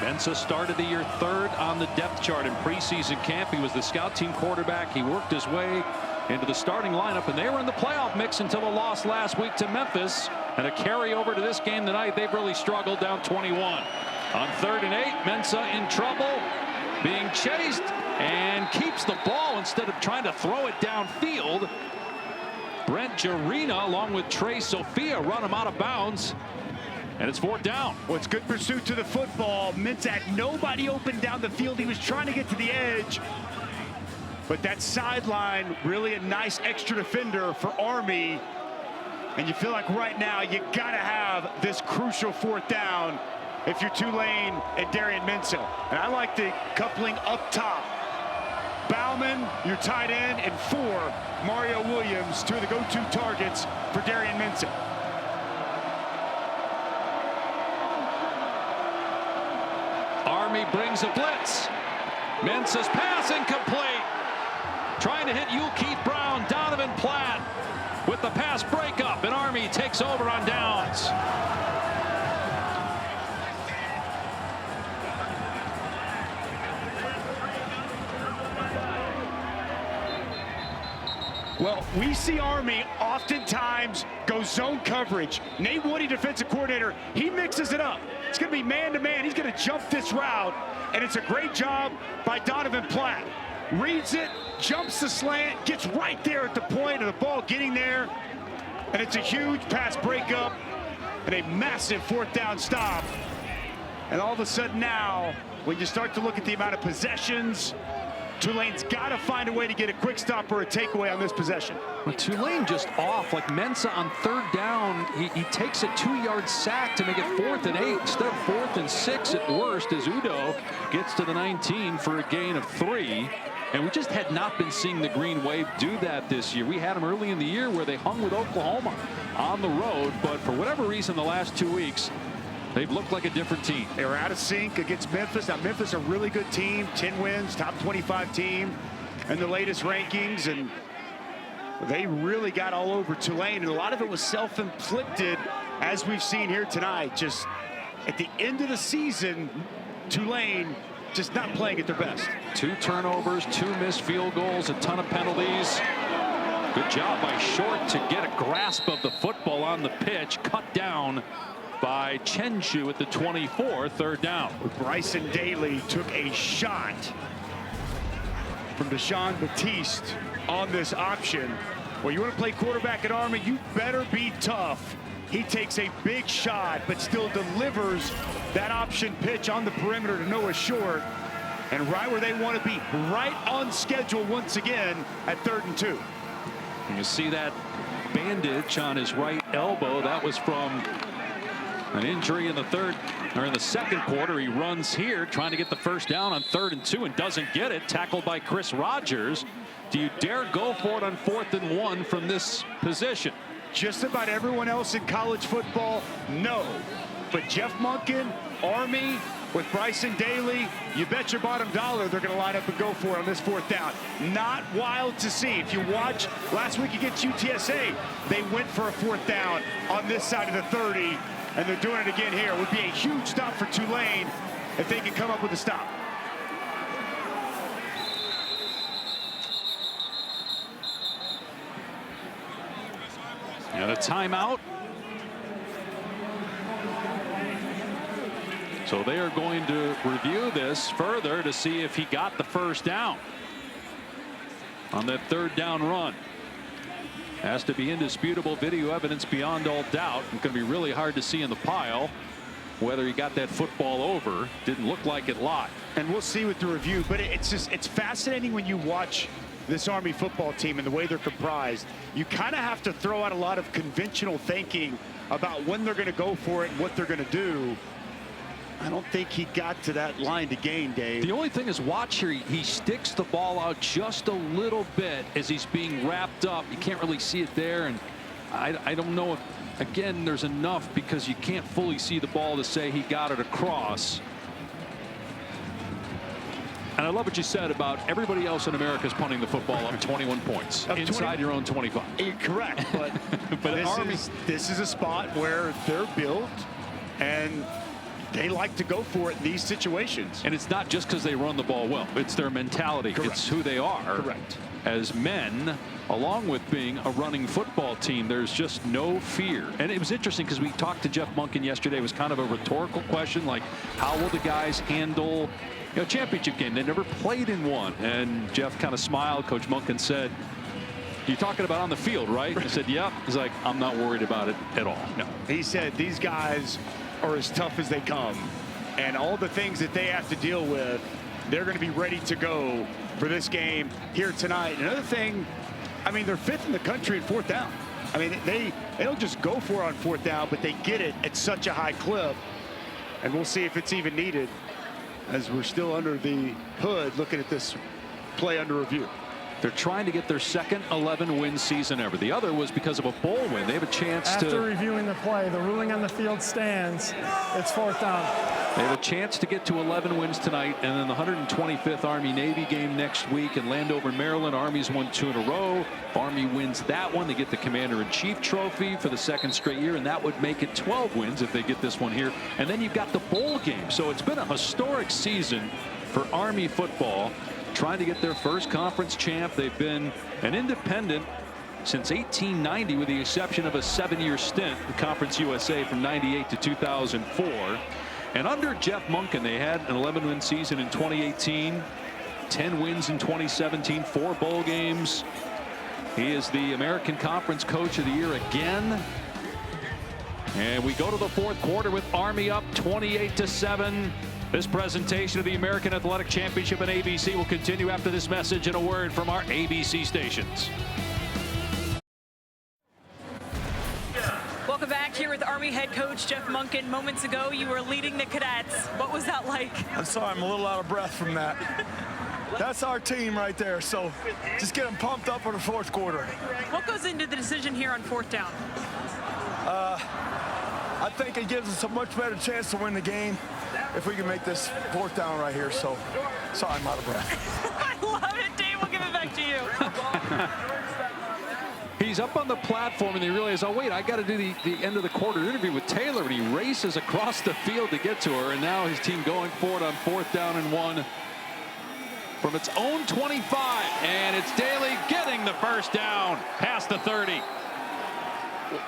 Mensah started the year 3rd on the depth chart in preseason camp. He was the scout team quarterback. He worked his way into the starting lineup, and they were in the playoff mix until a loss last week to Memphis. And a carryover to this game tonight. They've really struggled, down 21. On 3rd and 8, Mensah in trouble, being chased, and keeps the ball instead of trying to throw it downfield. Brent Jarena, along with Trey Sophia, run him out of bounds. And it's 4th down. Well, it's good pursuit to the football. Mensah had nobody open down the field. He was trying to get to the edge. But that sideline, really a nice extra defender for Army. And you feel like right now you got to have this crucial 4th down if you're Tulane and Darian Mensah. And I like the coupling up top. Bauman, your tight end, and 4, Mario Williams, 2 of the go-to targets for Darian Mensah. Army brings a blitz. Mensah's pass incomplete. Trying to hit Keith Brown. Donovan Platt with the pass breakup, and Army takes over on downs. Well, we see Army oftentimes go zone coverage. Nate Woody, defensive coordinator, he mixes it up. It's going to be man-to-man. He's going to jump this route, and it's a great job by Donovan Platt. Reads it, jumps the slant, gets right there at the point of the ball getting there, and it's a huge pass breakup and a massive 4th down stop. And all of a sudden now, when you start to look at the amount of possessions, Tulane's got to find a way to get a quick stop or a takeaway on this possession. Well, Tulane just off, like Mensah on 3rd down. He takes a 2-yard sack to make it 4th and 8 instead of 4th and 6 at worst, as Udo gets to the 19 for a gain of 3. And we just had not been seeing the Green Wave do that this year. We had them early in the year where they hung with Oklahoma on the road, but for whatever reason, the last 2 weeks, they've looked like a different team. They were out of sync against Memphis. Now, Memphis, a really good team, 10 wins, top 25 team in the latest rankings. And They really got all over Tulane, and a lot of it was self-inflicted, as we've seen here tonight. Just at the end of the season, Tulane just not playing at their best. 2 turnovers, 2 missed field goals, a ton of penalties. Good job by Short to get a grasp of the football on the pitch. Cut down by Chenju at the 24, 3rd down. Bryson Daly took a shot from Deshaun Batiste on this option. Well, you want to play quarterback at Army, you better be tough. He takes a big shot, but still delivers that option pitch on the perimeter to Noah Short. And right where they want to be, right on schedule once again at 3rd and 2. And you see that bandage on his right elbow. That was from an injury in the second quarter. He runs here trying to get the 1st down on 3rd and 2 and doesn't get it. Tackled by Chris Rogers. Do you dare go for it on 4th and 1 from this position? Just about everyone else in college football, no. But Jeff Monken, Army, with Bryson Daly, you bet your bottom dollar they're going to line up and go for it on this 4th down. Not wild to see. If you watch last week against UTSA, they went for a 4th down on this side of the 30, and they're doing it again here. It would be a huge stop for Tulane if they can come up with a stop. And a timeout. So they are going to review this further to see if he got the 1st down on that 3rd down run. Has to be indisputable video evidence beyond all doubt. It's going to be really hard to see in the pile whether he got that football over. Didn't look like it live. And we'll see with the review, but it's fascinating when you watch this Army football team and the way they're comprised. You kind of have to throw out a lot of conventional thinking about when they're going to go for it and what they're going to do. I don't think he got to that line to gain, Dave. The only thing is, watch here, he sticks the ball out just a little bit as he's being wrapped up. You can't really see it there, and I don't know if, again, there's enough because you can't fully see the ball to say he got it across. And I love what you said about everybody else in America is punting the football up 21 points inside your own 25. Correct, but, but this is a spot where they're built and they like to go for it in these situations. And it's not just because they run the ball well. It's their mentality. Correct. It's who they are. Correct. As men, along with being a running football team, there's just no fear. And it was interesting because we talked to Jeff Monken yesterday. It was kind of a rhetorical question, like, how will the guys handle a championship game? They never played in one. And Jeff kind of smiled. Coach Monken said, "You're talking about on the field, right?" I said, "Yep." He's like, "I'm not worried about it at all." No. He said these guys are as tough as they come, and all the things that they have to deal with, they're going to be ready to go for this game here tonight. Another thing, I mean, they're 5th in the country in 4th down. I mean, they don't just go for it on 4th down, but they get it at such a high clip, and we'll see if it's even needed as we're still under the hood looking at this play under review. They're trying to get their second 11-win season ever. The other was because of a bowl win. They have a chance After reviewing the play, the ruling on the field stands. It's 4th down. They have a chance to get to 11 wins tonight, and then the 125th Army-Navy game next week in Landover, Maryland. Army's won 2 in a row. Army wins that one. They get the Commander-in-Chief trophy for the 2nd straight year, and that would make it 12 wins if they get this one here. And then you've got the bowl game. So it's been a historic season for Army football, trying to get their first conference champ. They've been an independent since 1890, with the exception of a 7-year stint in Conference USA from 98 to 2004. And under Jeff Monken, they had an 11-win season in 2018, 10 wins in 2017, 4 bowl games. He is the American Conference Coach of the Year again. And we go to the 4th quarter with Army up 28-7. This presentation of the American Athletic Championship on ABC will continue after this message and a word from our ABC stations. Welcome back here with Army head coach Jeff Monken. Moments ago, you were leading the cadets. What was that like? I'm sorry, I'm a little out of breath from that. That's our team right there, so just get them pumped up for the 4th quarter. What goes into the decision here on 4th down? I think it gives us a much better chance to win the game if we can make this 4th down right here. So, sorry, I'm out of breath. I love it, Dave. We'll give it back to you. he's up on the platform and they realize, oh wait, I got to do the end of the quarter interview with Taylor, and he races across the field to get to her, and now his team going for it on 4th down and 1 from its own 25, and it's Daly getting the first down past the 30.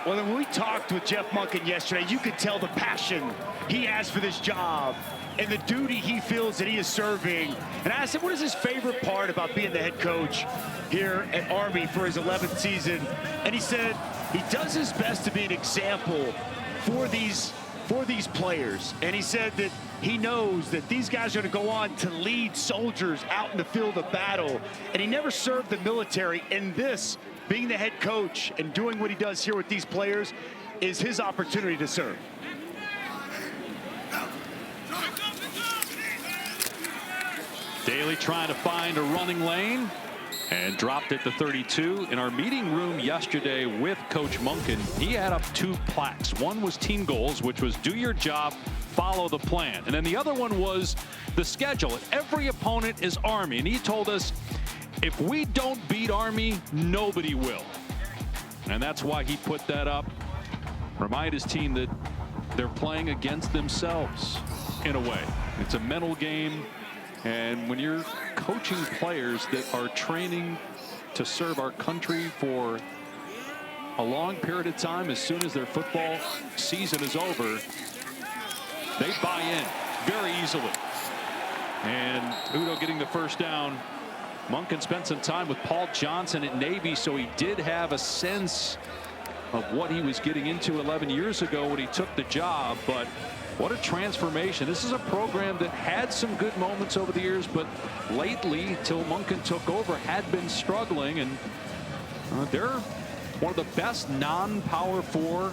Well, when we talked with Jeff Monken yesterday, you could tell the passion he has for this job and the duty he feels that he is serving. And I said, what is his favorite part about being the head coach here at Army for his 11th season? And he said he does his best to be an example for these players. And he said that he knows that these guys are going to go on to lead soldiers out in the field of battle. And he never served the military, and this, being the head coach and doing what he does here with these players, is his opportunity to serve. Daly trying to find a running lane and dropped it to 32. In our meeting room yesterday with Coach Monken, he had up 2 plaques. One was team goals, which was do your job, follow the plan. And then the other one was the schedule. Every opponent is Army. And he told us, if we don't beat Army, nobody will. And that's why he put that up. Remind his team that they're playing against themselves in a way. It's a mental game. And when you're coaching players that are training to serve our country for a long period of time, as soon as their football season is over, they buy in very easily. And Udo getting the first down. Monken spent some time with Paul Johnson at Navy, so he did have a sense of what he was getting into 11 years ago when he took the job. But what a transformation. This is a program that had some good moments over the years, but lately, till Monken took over, had been struggling. And they're one of the best non-Power 4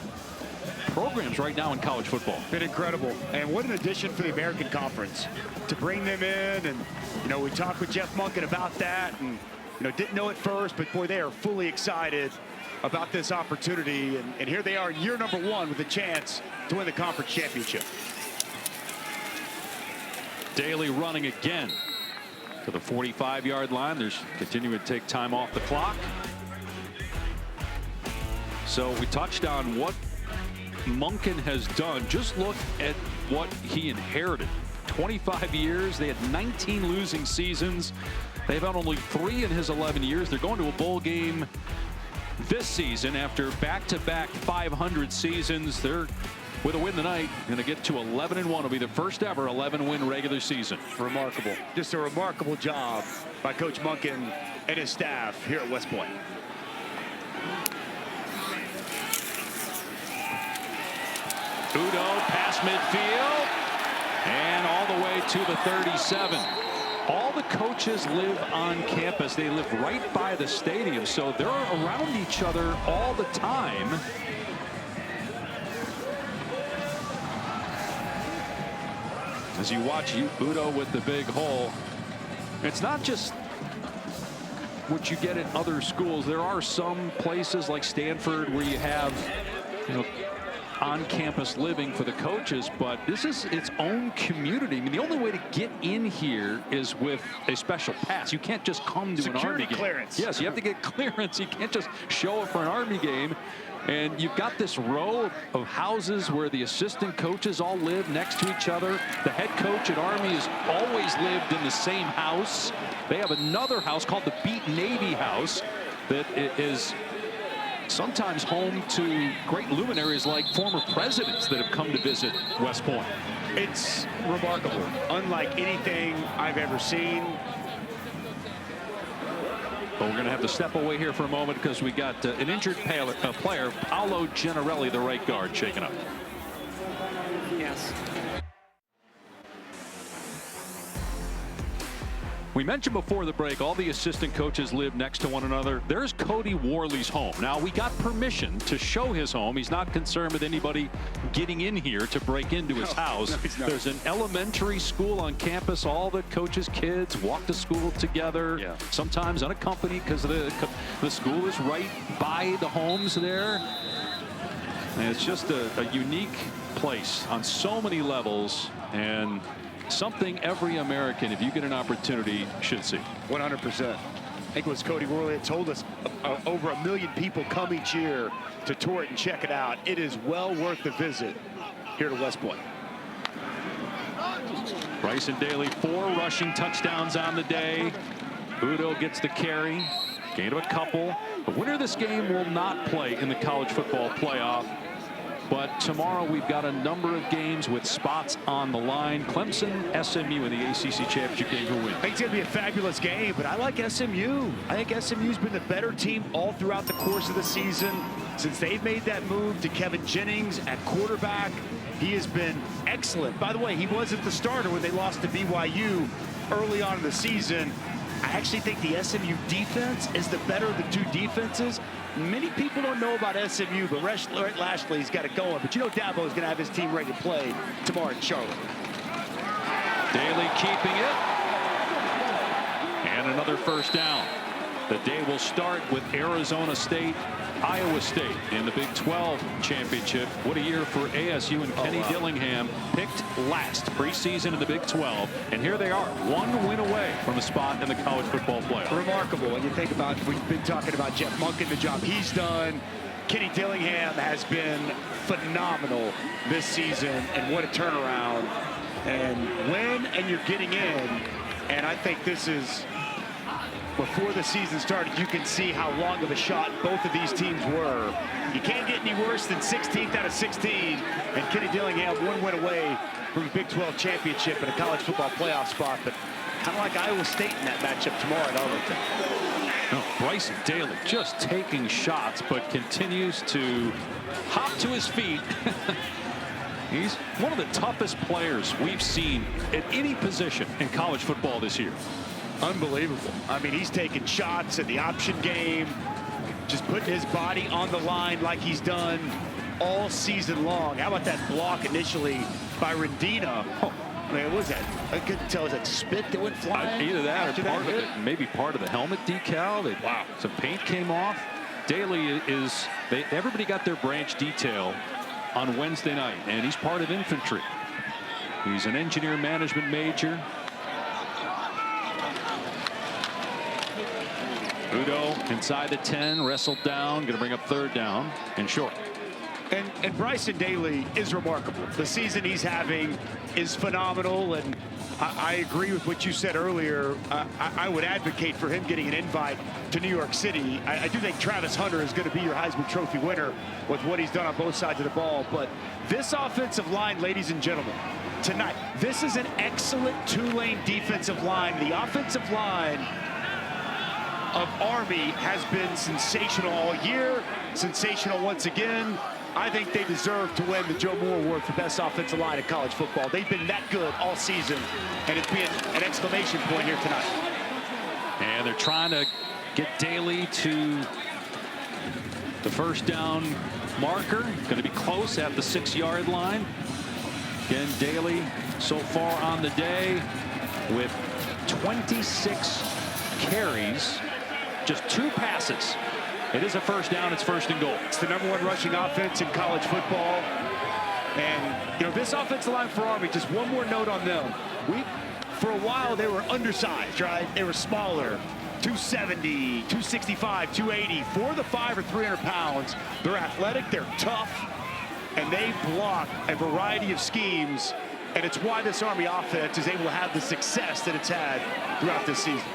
programs right now in college football. Been incredible. And what an addition for the American Conference to bring them in. And, you know, we talked with Jeff Monken about that, and, you know, didn't know at first, but boy, they are fully excited about this opportunity. And here they are, year number 1 with a chance to win the conference championship. Daly running again to the 45-yard line. There's continuing to take time off the clock. So we touched on what Monken has done. Just look at what he inherited. 25 years. They had 19 losing seasons. They've had only 3 in his 11 years. They're going to a bowl game this season after back-to-back 500 seasons. They're, with a win tonight, going to get to 11-1. It'll be the first ever 11-win regular season. Remarkable. Just a remarkable job by Coach Monken and his staff here at West Point. Udo past midfield and all the way to the 37. All the coaches live on campus. They live right by the stadium, so they're around each other all the time. As you watch Udo with the big hole, it's not just what you get at other schools. There are some places like Stanford where you have, you know, on-campus living for the coaches, but this is its own community. I mean, the only way to get in here is with a special pass. You can't just come to an Army game. Clearance. Yes, you have to get clearance. You can't just show up for an Army game. And you've got this row of houses where the assistant coaches all live next to each other. The head coach at Army has always lived in the same house. They have another house called the Beat Navy House that is sometimes home to great luminaries like former presidents that have come to visit West Point. It's remarkable, unlike anything I've ever seen. But we're going to have to step away here for a moment because we got an injured player, Paolo Gennarelli, the right guard, shaken up. Yes. We mentioned before the break, all the assistant coaches live next to one another. There's Cody Worley's home. Now, we got permission to show his home. He's not concerned with anybody getting in here to break into his house. No, he's not. There's an elementary school on campus. All the coaches' kids walk to school together, sometimes unaccompanied because the school is right by the homes there. And it's just a unique place on so many levels, and something every American, if you get an opportunity, should see. 100%. I think it was Cody Worley that told us over 1 million people come each year to tour it and check it out. It is well worth the visit here to West Point. Bryson Daly, 4 rushing touchdowns on the day. Udo gets the carry, gain of a couple. The winner of this game will not play in the college football playoff. But tomorrow we've got a number of games with spots on the line. Clemson, SMU in the ACC Championship game. Who wins? I think it's going to be a fabulous game, but I like SMU. I think SMU's been the better team all throughout the course of the season. Since they've made that move to Kevin Jennings at quarterback, he has been excellent. By the way, he wasn't the starter when they lost to BYU early on in the season. I actually think the SMU defense is the better of the 2 defenses. Many people don't know about SMU, but Rhett Lashley's got it going. But you know Dabo is going to have his team ready to play tomorrow in Charlotte. Daly keeping it. And another first down. The day will start with Arizona State, Iowa State in the Big 12 championship. What a year for ASU and Kenny Dillingham, picked last preseason in the Big 12. And here they are, 1 win away from a spot in the college football playoff. Remarkable when you think about, we've been talking about Jeff Monken, the job he's done. Kenny Dillingham has been phenomenal this season, and what a turnaround. And you're getting in, and I think this is, before the season started, you can see how long of a shot both of these teams were. You can't get any worse than 16th out of 16. And Kenny Dillingham 1 win away from the Big 12 championship and a college football playoff spot. But kind of like Iowa State in that matchup tomorrow at Arlington. No, Bryson Daly just taking shots, but continues to hop to his feet. He's one of the toughest players we've seen at any position in college football this year. Unbelievable. I mean, he's taking shots in the option game, just putting his body on the line like he's done all season long. How about that block initially by Rendina? Oh, I mean, what was that? I couldn't tell. Was that spit that went flying? Either that or part of it, maybe part of the helmet decal. Wow. Some paint came off. Daly is, everybody got their branch detail on Wednesday night, and he's part of infantry. He's an engineer management major. Udo inside the 10, wrestled down, going to bring up 3rd down and short. And Bryson Daly is remarkable. The season he's having is phenomenal, and I agree with what you said earlier. I would advocate for him getting an invite to New York City. I do think Travis Hunter is going to be your Heisman Trophy winner with what he's done on both sides of the ball. But this offensive line, ladies and gentlemen, tonight, this is an excellent Tulane defensive line. The offensive line of Army has been sensational all year, sensational once again. I think they deserve to win the Joe Moore Award for best offensive line in college football. They've been that good all season, and it's been an exclamation point here tonight. And they're trying to get Daly to the first down marker. Going to be close at the 6-yard line. Again, Daly so far on the day with 26 carries. Just 2 passes. It is a first down. It's 1st and goal. It's the #1 rushing offense in college football. And, you know, this offensive line for Army, just one more note on them. For a while, they were undersized, right? They were smaller. 270, 265, 280, 4 to 5 or 300 pounds. They're athletic, they're tough, and they block a variety of schemes. And it's why this Army offense is able to have the success that it's had throughout this season.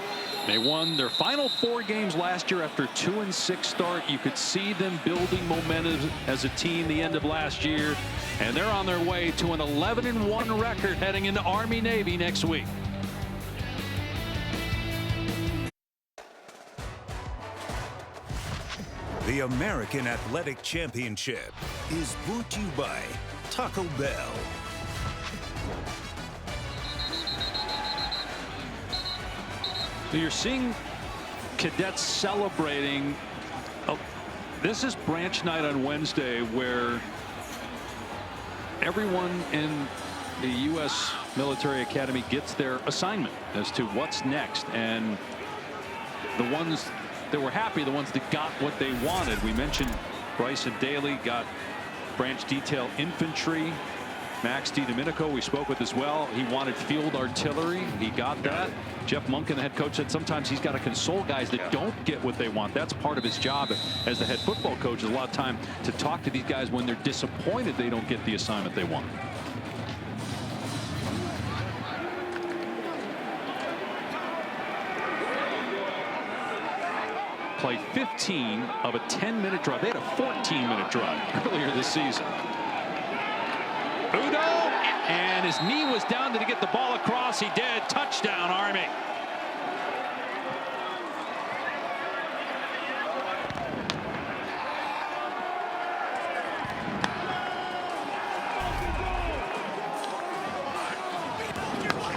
They won their final 4 games last year after a 2-6 start. You could see them building momentum as a team the end of last year. And they're on their way to an 11-1 record heading into Army-Navy next week. The American Athletic Championship is brought to you by Taco Bell. You're seeing cadets celebrating. Oh, this is branch night on Wednesday, where everyone in the U.S. Military Academy gets their assignment as to what's next. And the ones that were happy, the ones that got what they wanted. We mentioned Bryson Daly got branch detail infantry. Max DiDomenico, we spoke with as well. He wanted field artillery. He got that. Jeff Monken, the head coach, said sometimes he's got to console guys that don't get what they want. That's part of his job as the head football coach, is a lot of time to talk to these guys when they're disappointed they don't get the assignment they want. Played 15 of a 10-minute drive. They had a 14-minute drive earlier this season. Udo, and his knee was down. Did he get the ball across? He did. Touchdown, Army.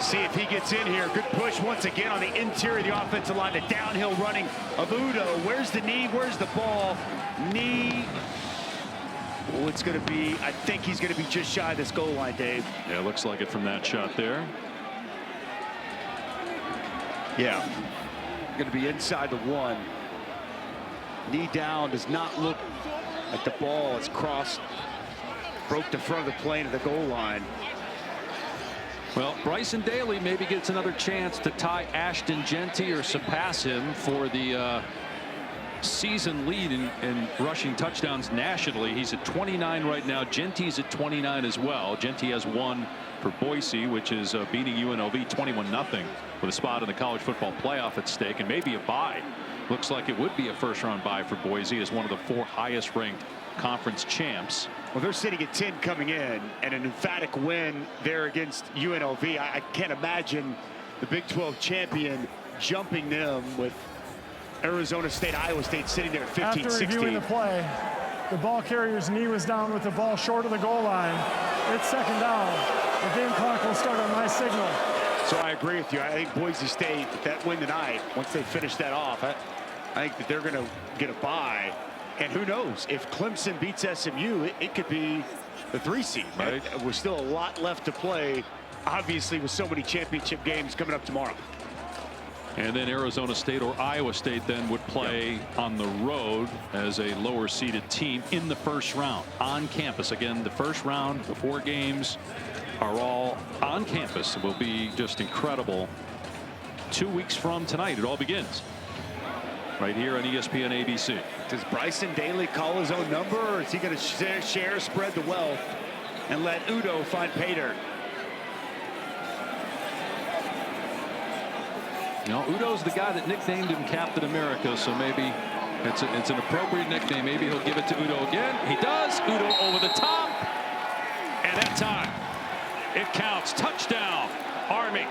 See if he gets in here. Good push once again on the interior of the offensive line. The downhill running of Udo. Where's the knee? Where's the ball? Knee. Oh, it's going to be, I think he's going to be just shy of this goal line, Dave. Yeah, it looks like it from that shot there. Yeah. Going to be inside the 1. Knee down. Does not look like the ball is crossed. Broke the front of the plane of the goal line. Well, Bryson Daly maybe gets another chance to tie Ashton Jeanty or surpass him for the season lead in rushing touchdowns nationally. He's at 29 right now. Jeanty's at 29 as well. Jeanty has 1 for Boise, which is beating UNLV 21-0 with a spot in the college football playoff at stake and maybe a bye. Looks like it would be a first-round bye for Boise as one of the 4 highest-ranked conference champs. Well, they're sitting at 10 coming in, and an emphatic win there against UNLV. I can't imagine the Big 12 champion jumping them with Arizona State, Iowa State sitting there at 15-16. After reviewing the play, the ball carrier's knee was down with the ball short of the goal line. It's second down. The game clock will start on my signal. So I agree with you. I think Boise State, that win tonight, once they finish that off, I think that they're going to get a bye. And who knows, if Clemson beats SMU, it could be the 3 seed. Right. We're still a lot left to play, obviously, with so many championship games coming up tomorrow. And then Arizona State or Iowa State then would play on the road as a lower seeded team in the first round on campus. Again, the first round, the 4 games are all on campus. It will be just incredible. 2 weeks from tonight, it all begins right here on ESPN ABC. Does Bryson Daly call his own number, or is he going to share, spread the wealth, and let Udo find pay dirt? You know, Udo's the guy that nicknamed him Captain America, so maybe it's an appropriate nickname. Maybe he'll give it to Udo again. He does. Udo over the top. And that time, it counts. Touchdown, Army.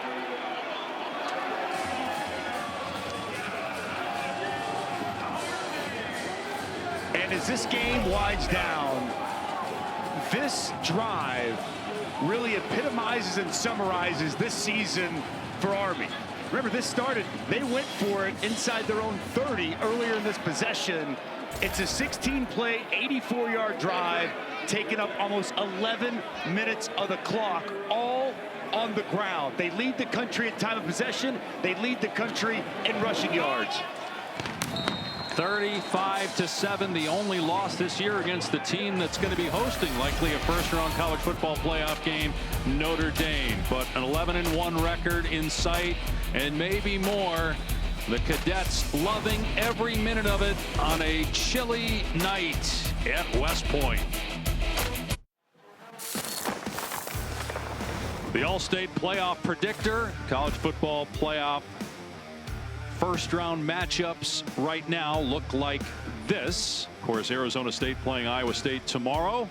And as this game winds down, this drive really epitomizes and summarizes this season for Army. Remember, this started, they went for it inside their own 30 earlier in this possession. It's a 16-play, 84-yard drive, taking up almost 11 minutes of the clock, all on the ground. They lead the country in time of possession. They lead the country in rushing yards. 35-7, the only loss this year against the team that's going to be hosting likely a first-round college football playoff game, Notre Dame. But an 11-1 record in sight, and maybe more. The Cadets loving every minute of it on a chilly night at West Point. The All-State Playoff Predictor, college football playoff first-round matchups right now look like this. Of course, Arizona State playing Iowa State tomorrow.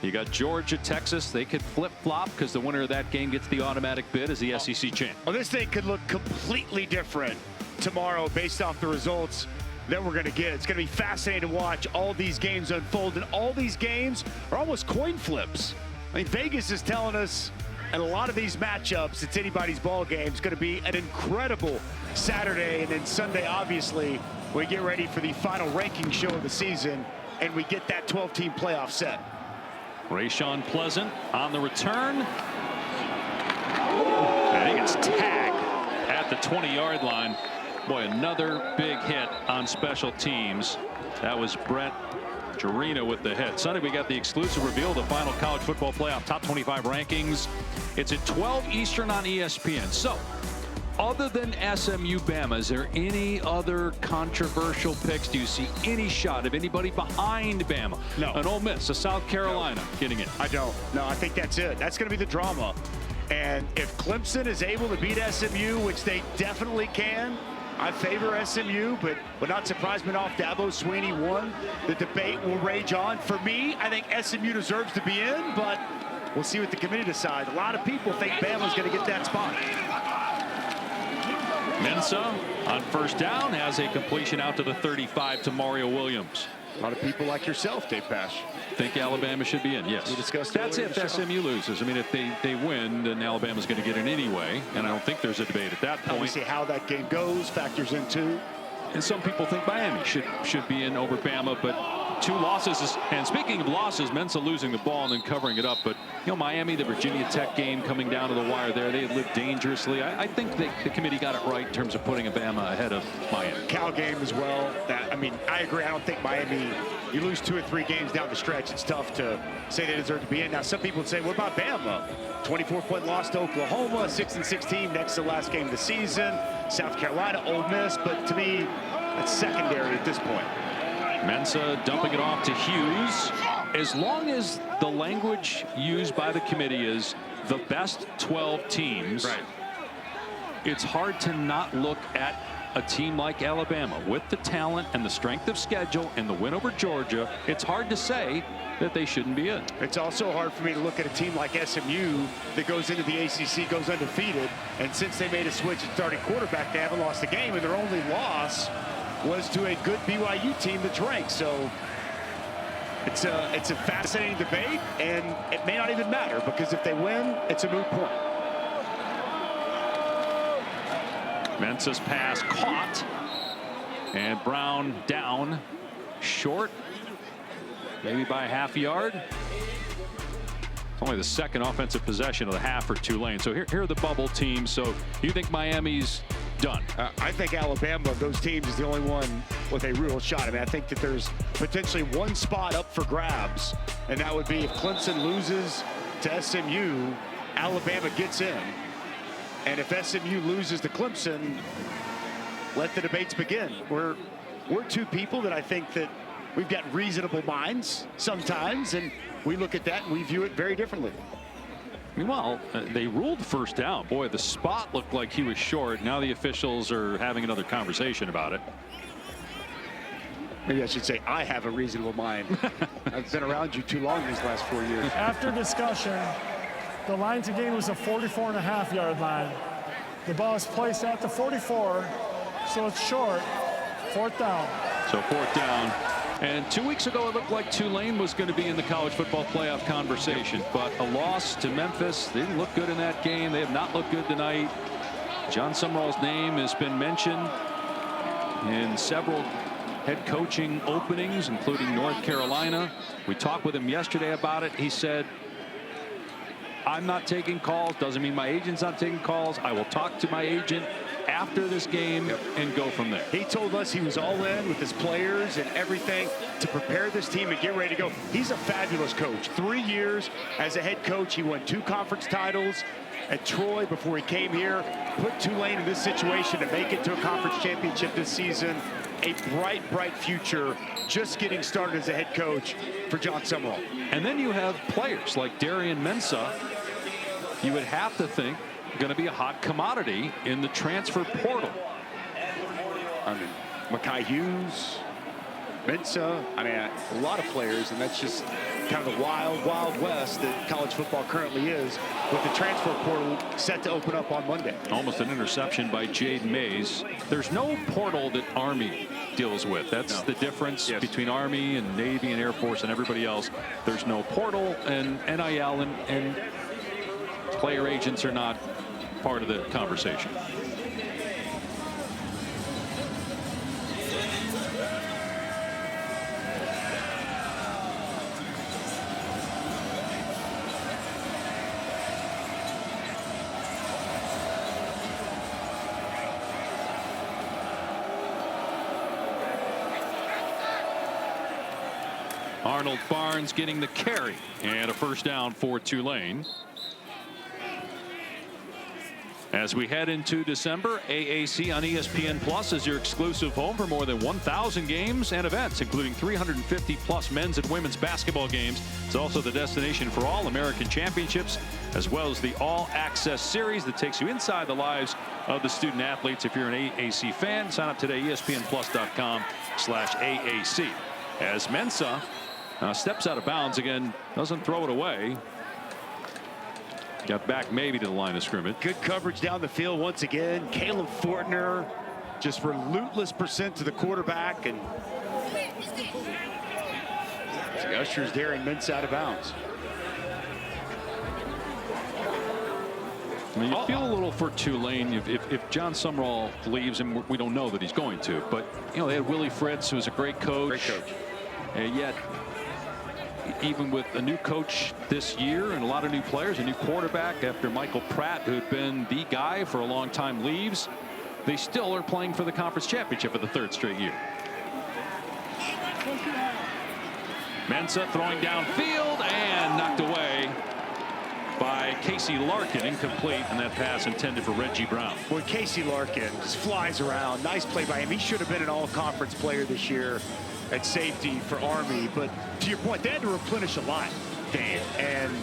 You got Georgia, Texas. They could flip-flop because the winner of that game gets the automatic bid as the SEC champ. Well, this thing could look completely different tomorrow based off the results that we're going to get. It's going to be fascinating to watch all these games unfold, and all these games are almost coin flips. I mean, Vegas is telling us, and a lot of these matchups, it's anybody's ball game. It's going to be an incredible Saturday, and then Sunday, obviously, we get ready for the final ranking show of the season, and we get that 12-team playoff set. Rayshawn Pleasant on the return. I think it's tagged at the 20-yard line. Boy, another big hit on special teams. That was Brett Jarena with the hit. Sunday, we got the exclusive reveal of the final college football playoff top 25 rankings. It's at 12 Eastern on ESPN. So, other than SMU Bama, is there any other controversial picks? Do you see any shot of anybody behind Bama? No. An Ole Miss, a South Carolina getting it? I don't. No, I think that's it. That's going to be the drama. And if Clemson is able to beat SMU, which they definitely can, I favor SMU, but would not surprise me off Dabo Swinney won. The debate will rage on. For me, I think SMU deserves to be in, but we'll see what the committee decides. A lot of people think Bama's going to get that spot. Mensa on first down has a completion out to the 35 to Mario Williams. A lot of people like yourself, Dave Pash, think Alabama should be in. Yes, we discussed that's if SMU loses. I mean, if they win, then Alabama's going to get in anyway, and I don't think there's a debate at that point. Obviously, how that game goes factors in too. And some people think Miami should be in over Bama, but 2 losses. And speaking of losses, Mensa losing the ball and then covering it up. But, you know, Miami, the Virginia Tech game coming down to the wire there, they had lived dangerously. I think the committee got it right in terms of putting a Bama ahead of Miami. Cal game as well. I mean, I agree. I don't think Miami, you lose 2 or 3 games down the stretch, it's tough to say they deserve to be in. Now, some people would say, what about Bama? 24-point loss to Oklahoma, 6-16, next to the last game of the season. South Carolina, Ole Miss, but to me, that's secondary at this point. Mensa dumping it off to Hughes. As long as the language used by the committee is the best 12 teams, right, it's hard to not look at a team like Alabama with the talent and the strength of schedule and the win over Georgia. It's hard to say that they shouldn't be in. It's also hard for me to look at a team like SMU that goes into the ACC, goes undefeated, and since they made a switch at starting quarterback, they haven't lost a game, and their only loss was to a good BYU team that's ranked. So it's a fascinating debate, and it may not even matter because if they win, it's a moot point. Mensa's pass caught, and Brown down short, maybe by a half yard. It's only the second offensive possession of the half for Tulane. So here are the bubble teams. So you think Miami's done? I think Alabama of those teams is the only one with a real shot. I mean, I think that there's potentially one spot up for grabs, and that would be if Clemson loses to SMU, Alabama gets in. And if SMU loses to Clemson, let the debates begin. We're 2 people that I think that we've got reasonable minds sometimes, and we look at that and we view it very differently. Meanwhile, they ruled first down. Boy, the spot looked like he was short. Now the officials are having another conversation about it. Maybe I should say I have a reasonable mind. I've been around you too long these last 4 years. After discussion, the line to gain was a 44.5-yard line. The ball is placed at the 44, so it's short. 4th down. So 4th down. And 2 weeks ago, it looked like Tulane was going to be in the college football playoff conversation. But a loss to Memphis, they didn't look good in that game. They have not looked good tonight. John Sumrall's name has been mentioned in several head coaching openings, including North Carolina. We talked with him yesterday about it. He said, I'm not taking calls. Doesn't mean my agent's not taking calls. I will talk to my agent after this game and go from there. He told us he was all in with his players and everything to prepare this team and get ready to go. He's a fabulous coach. 3 years as a head coach. He won 2 conference titles at Troy before he came here. Put Tulane in this situation to make it to a conference championship this season. A bright, bright future just getting started as a head coach for John Sumrall. And then you have players like Darian Mensah. You would have to think going to be a hot commodity in the transfer portal. I mean, Mekhi Hughes, Mensah, I mean, a lot of players, and that's just kind of the wild, wild west that college football currently is, with the transfer portal set to open up on Monday. Almost an interception by Jade Mays. There's no portal that Army deals with. That's the difference between Army and Navy and Air Force and everybody else. There's no portal, and NIL and player agents are not part of the conversation. Arnold Barnes getting the carry and a first down for Tulane. As we head into December, AAC on ESPN Plus is your exclusive home for more than 1,000 games and events, including 350 plus men's and women's basketball games. It's also the destination for all American championships, as well as the All Access Series that takes you inside the lives of the student athletes. If you're an AAC fan, sign up today, ESPNplus.com/AAC. As Mensah steps out of bounds again, doesn't throw it away. Got back maybe to the line of scrimmage. Good coverage down the field once again. Caleb Fortner just relentless percent to the quarterback, and the ushers Darren Mintz out of bounds. I mean, you feel a little for Tulane if John Sumrall leaves, and we don't know that he's going to, but you know, they had Willie Fritz, who was a great coach. And yet, even with a new coach this year and a lot of new players, a new quarterback after Michael Pratt, who had been the guy for a long time, leaves, they still are playing for the conference championship for the third straight year. Mensah throwing downfield and knocked away by Casey Larkin, incomplete, and that pass intended for Reggie Brown. Boy, Casey Larkin just flies around. Nice play by him. He should have been an all-conference player this year at safety for Army, but to your point, they had to replenish a lot, Dan. And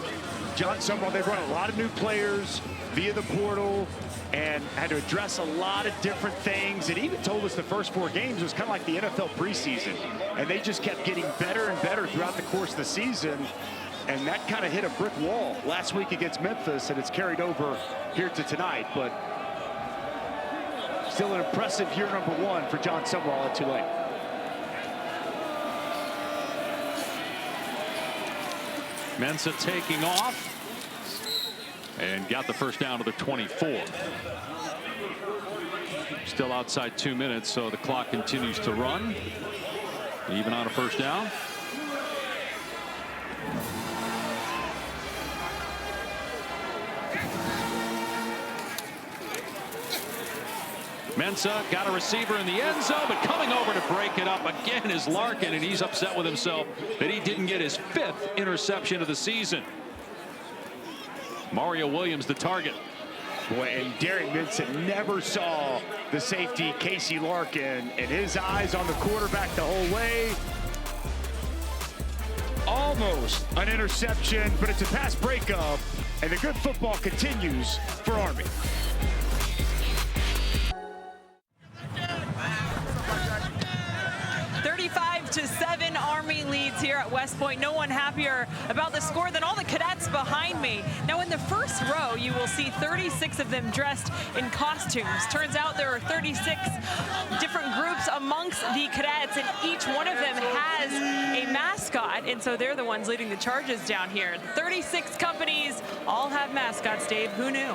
John Sumrall, they've run a lot of new players via the portal and had to address a lot of different things. And even told us the first 4 games was kind of like the NFL preseason, and they just kept getting better and better throughout the course of the season. And that kind of hit a brick wall last week against Memphis, and it's carried over here to tonight. But still an impressive year number 1 for John Sumrall at Tulane. Mensah taking off and got the first down to the 24. Still outside 2 minutes, so the clock continues to run, even on a first down. Mensah got a receiver in the end zone, but coming over to break it up again is Larkin, and he's upset with himself that he didn't get his 5th interception of the season. Mario Williams the target. Boy, and Darren Minson never saw the safety Casey Larkin, and his eyes on the quarterback the whole way. Almost an interception, but it's a pass breakup, and the good football continues for Army. Army leads here at West Point. No one happier about the score than all the cadets behind me. Now in the first row, you will see 36 of them dressed in costumes. Turns out there are 36 different groups amongst the cadets, and each one of them has a mascot, and so they're the ones leading the charges down here. 36 companies all have mascots, Dave. Who knew?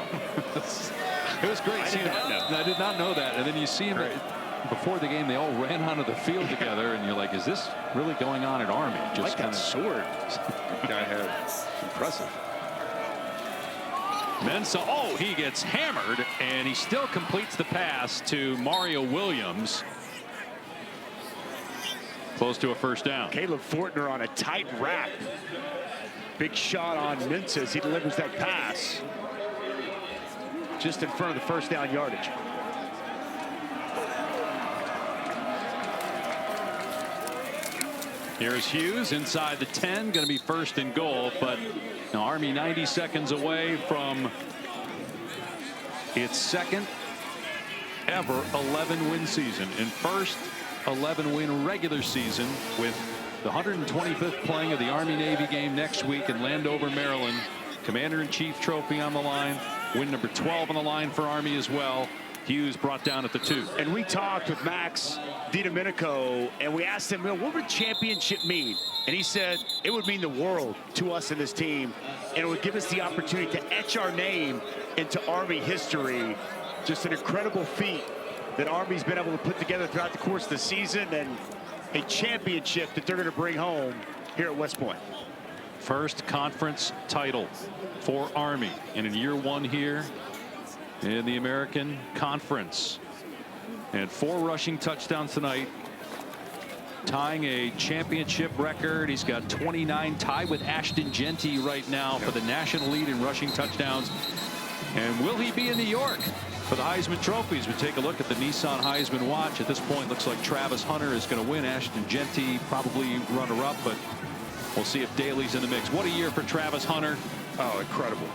It was great seeing it. I did not know that. And then you see him before the game, they all ran onto the field together, and you're like, is this really going on at Army? Just like that sword. Guy had impressive. Mensah, oh, he gets hammered, and he still completes the pass to Mario Williams. Close to a first down. Caleb Fortner on a tight wrap. Big shot on Mensah as he delivers that pass. Just in front of the first down yardage. Here's Hughes inside the 10, going to be first and goal, but now Army 90 seconds away from its second ever 11-win season and first 11-win regular season, with the 125th playing of the Army-Navy game next week in Landover, Maryland. Commander-in-Chief trophy on the line, win number 12 on the line for Army as well. Hughes brought down at the 2. And we talked with Max DiDomenico, and we asked him, well, what would championship mean? And he said it would mean the world to us and this team, and it would give us the opportunity to etch our name into Army history. Just an incredible feat that Army's been able to put together throughout the course of the season, and a championship that they're going to bring home here at West Point. First conference title for Army, and in year 1 here in the American Conference. And 4 rushing touchdowns tonight tying a championship record. He's got 29, tied with Ashton Genty right now for the national lead in rushing touchdowns. And will he be in New York for the Heisman trophies? We take a look at the Nissan Heisman watch. At this point, looks like Travis Hunter is going to win. Ashton Genty probably runner-up, but we'll see if Daly's in the mix. What a year for Travis Hunter. Oh, incredible.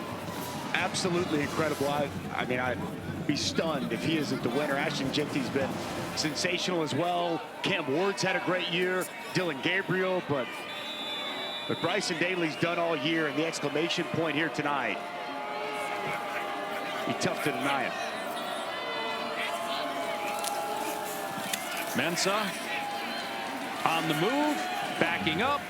Absolutely incredible. I mean, I'd be stunned if he isn't the winner. Ashton Genty's been sensational as well. Cam Ward's had a great year. Dylan Gabriel, but Bryson Daly's done all year, and the exclamation point here tonight, be tough to deny him. Mensah on the move, backing up,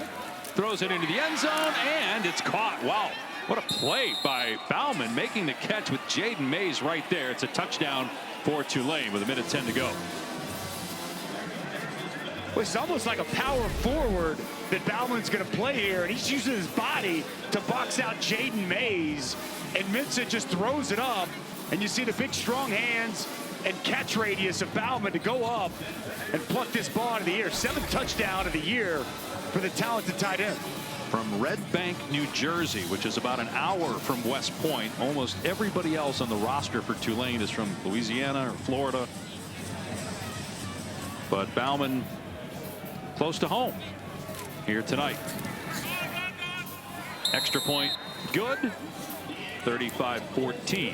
throws it into the end zone, and it's caught. Wow, what a play by Bauman, making the catch with Jaden Mays right there. It's a touchdown for Tulane with 1:10 to go. Well, it's almost like a power forward that Bauman's going to play here, and he's using his body to box out Jaden Mays, and Mensah just throws it up, and you see the big strong hands and catch radius of Bauman to go up and pluck this ball out of the air. 7th touchdown of the year for the talented tight end. From Red Bank, New Jersey, which is about an hour from West Point. Almost everybody else on the roster for Tulane is from Louisiana or Florida. But Bauman close to home here tonight. Extra point good. 35-14.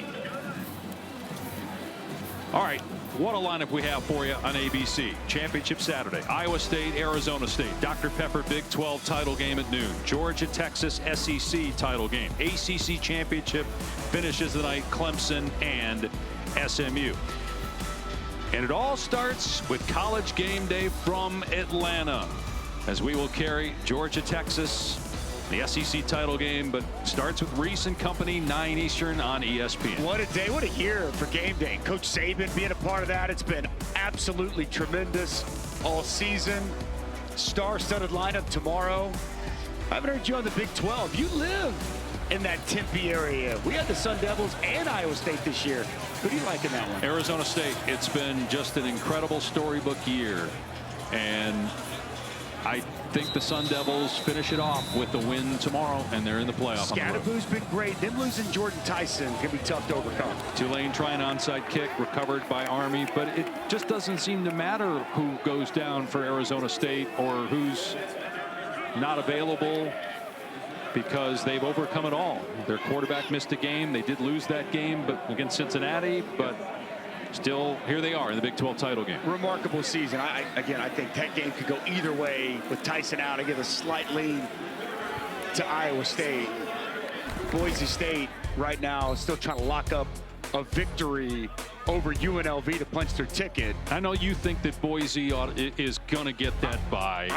All right, what a lineup we have for you on ABC. Championship Saturday. Iowa State, Arizona State. Dr. Pepper Big 12 title game at noon. Georgia, Texas SEC title game. ACC Championship finishes the night. Clemson and SMU. And it all starts with College Game Day from Atlanta, as we will carry Georgia, Texas, the SEC title game, but starts with Reese and Company, 9 Eastern on ESPN. What a day, what a year for Game Day. Coach Saban being a part of that, it's been absolutely tremendous all season. Star-studded lineup tomorrow. I haven't heard you on the Big 12. You live in that Tempe area. We had the Sun Devils and Iowa State this year. Who do you like in that one? Arizona State. It's been just an incredible storybook year, and I think the Sun Devils finish it off with the win tomorrow, and they're in the playoff. Scadaboo's been great. Them losing Jordan Tyson can be tough to overcome. Tulane trying onside kick, recovered by Army, but it just doesn't seem to matter who goes down for Arizona State or who's not available, because they've overcome it all. Their quarterback missed a game. They did lose that game but against Cincinnati, but still here they are in the Big 12 title game. Remarkable season. Again, I think that game could go either way with Tyson out. I give a slight lean to Iowa State. Boise State right now is still trying to lock up a victory over UNLV to punch their ticket. I know you think that Boise is going to get that bye.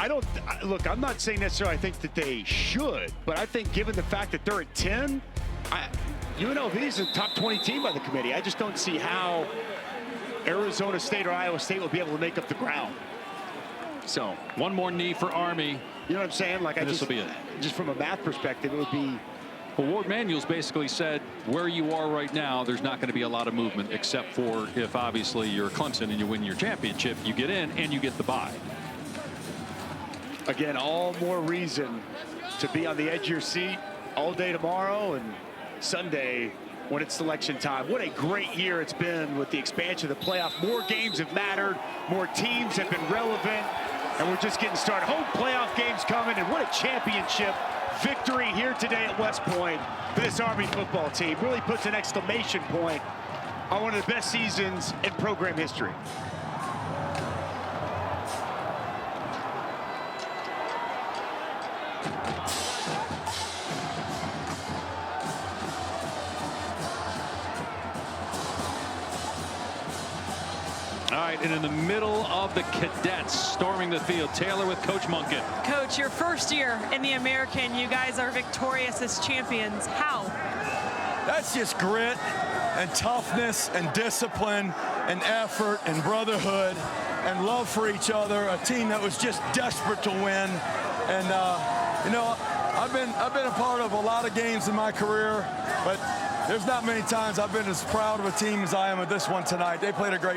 Look, I'm not saying necessarily I think that they should, but I think given the fact that they're at 10, UNLV is a top 20 team by the committee. I just don't see how Arizona State or Iowa State will be able to make up the ground. So one more knee for Army. You know what I'm saying? Like, this will be it. Just from a math perspective, it would be. Well, Ward Manuel's basically said where you are right now, there's not going to be a lot of movement, except for if obviously you're Clemson and you win your championship, you get in and you get the bye. Again, all more reason to be on the edge of your seat all day tomorrow and Sunday when it's selection time. What a great year it's been with the expansion of the playoff. More games have mattered, more teams have been relevant, and we're just getting started. Home playoff games coming, and what a championship victory here today at West Point for this Army football team. Really puts an exclamation point on one of the best seasons in program history. All right, and in the middle of the cadets storming the field, Taylor with Coach Monken. Coach, your first year in the American, you guys are victorious as champions. How? That's just grit and toughness and discipline and effort and brotherhood and love for each other. A team that was just desperate to win. And you know, I've been a part of a lot of games in my career, but there's not many times I've been as proud of a team as I am of this one tonight. They played a great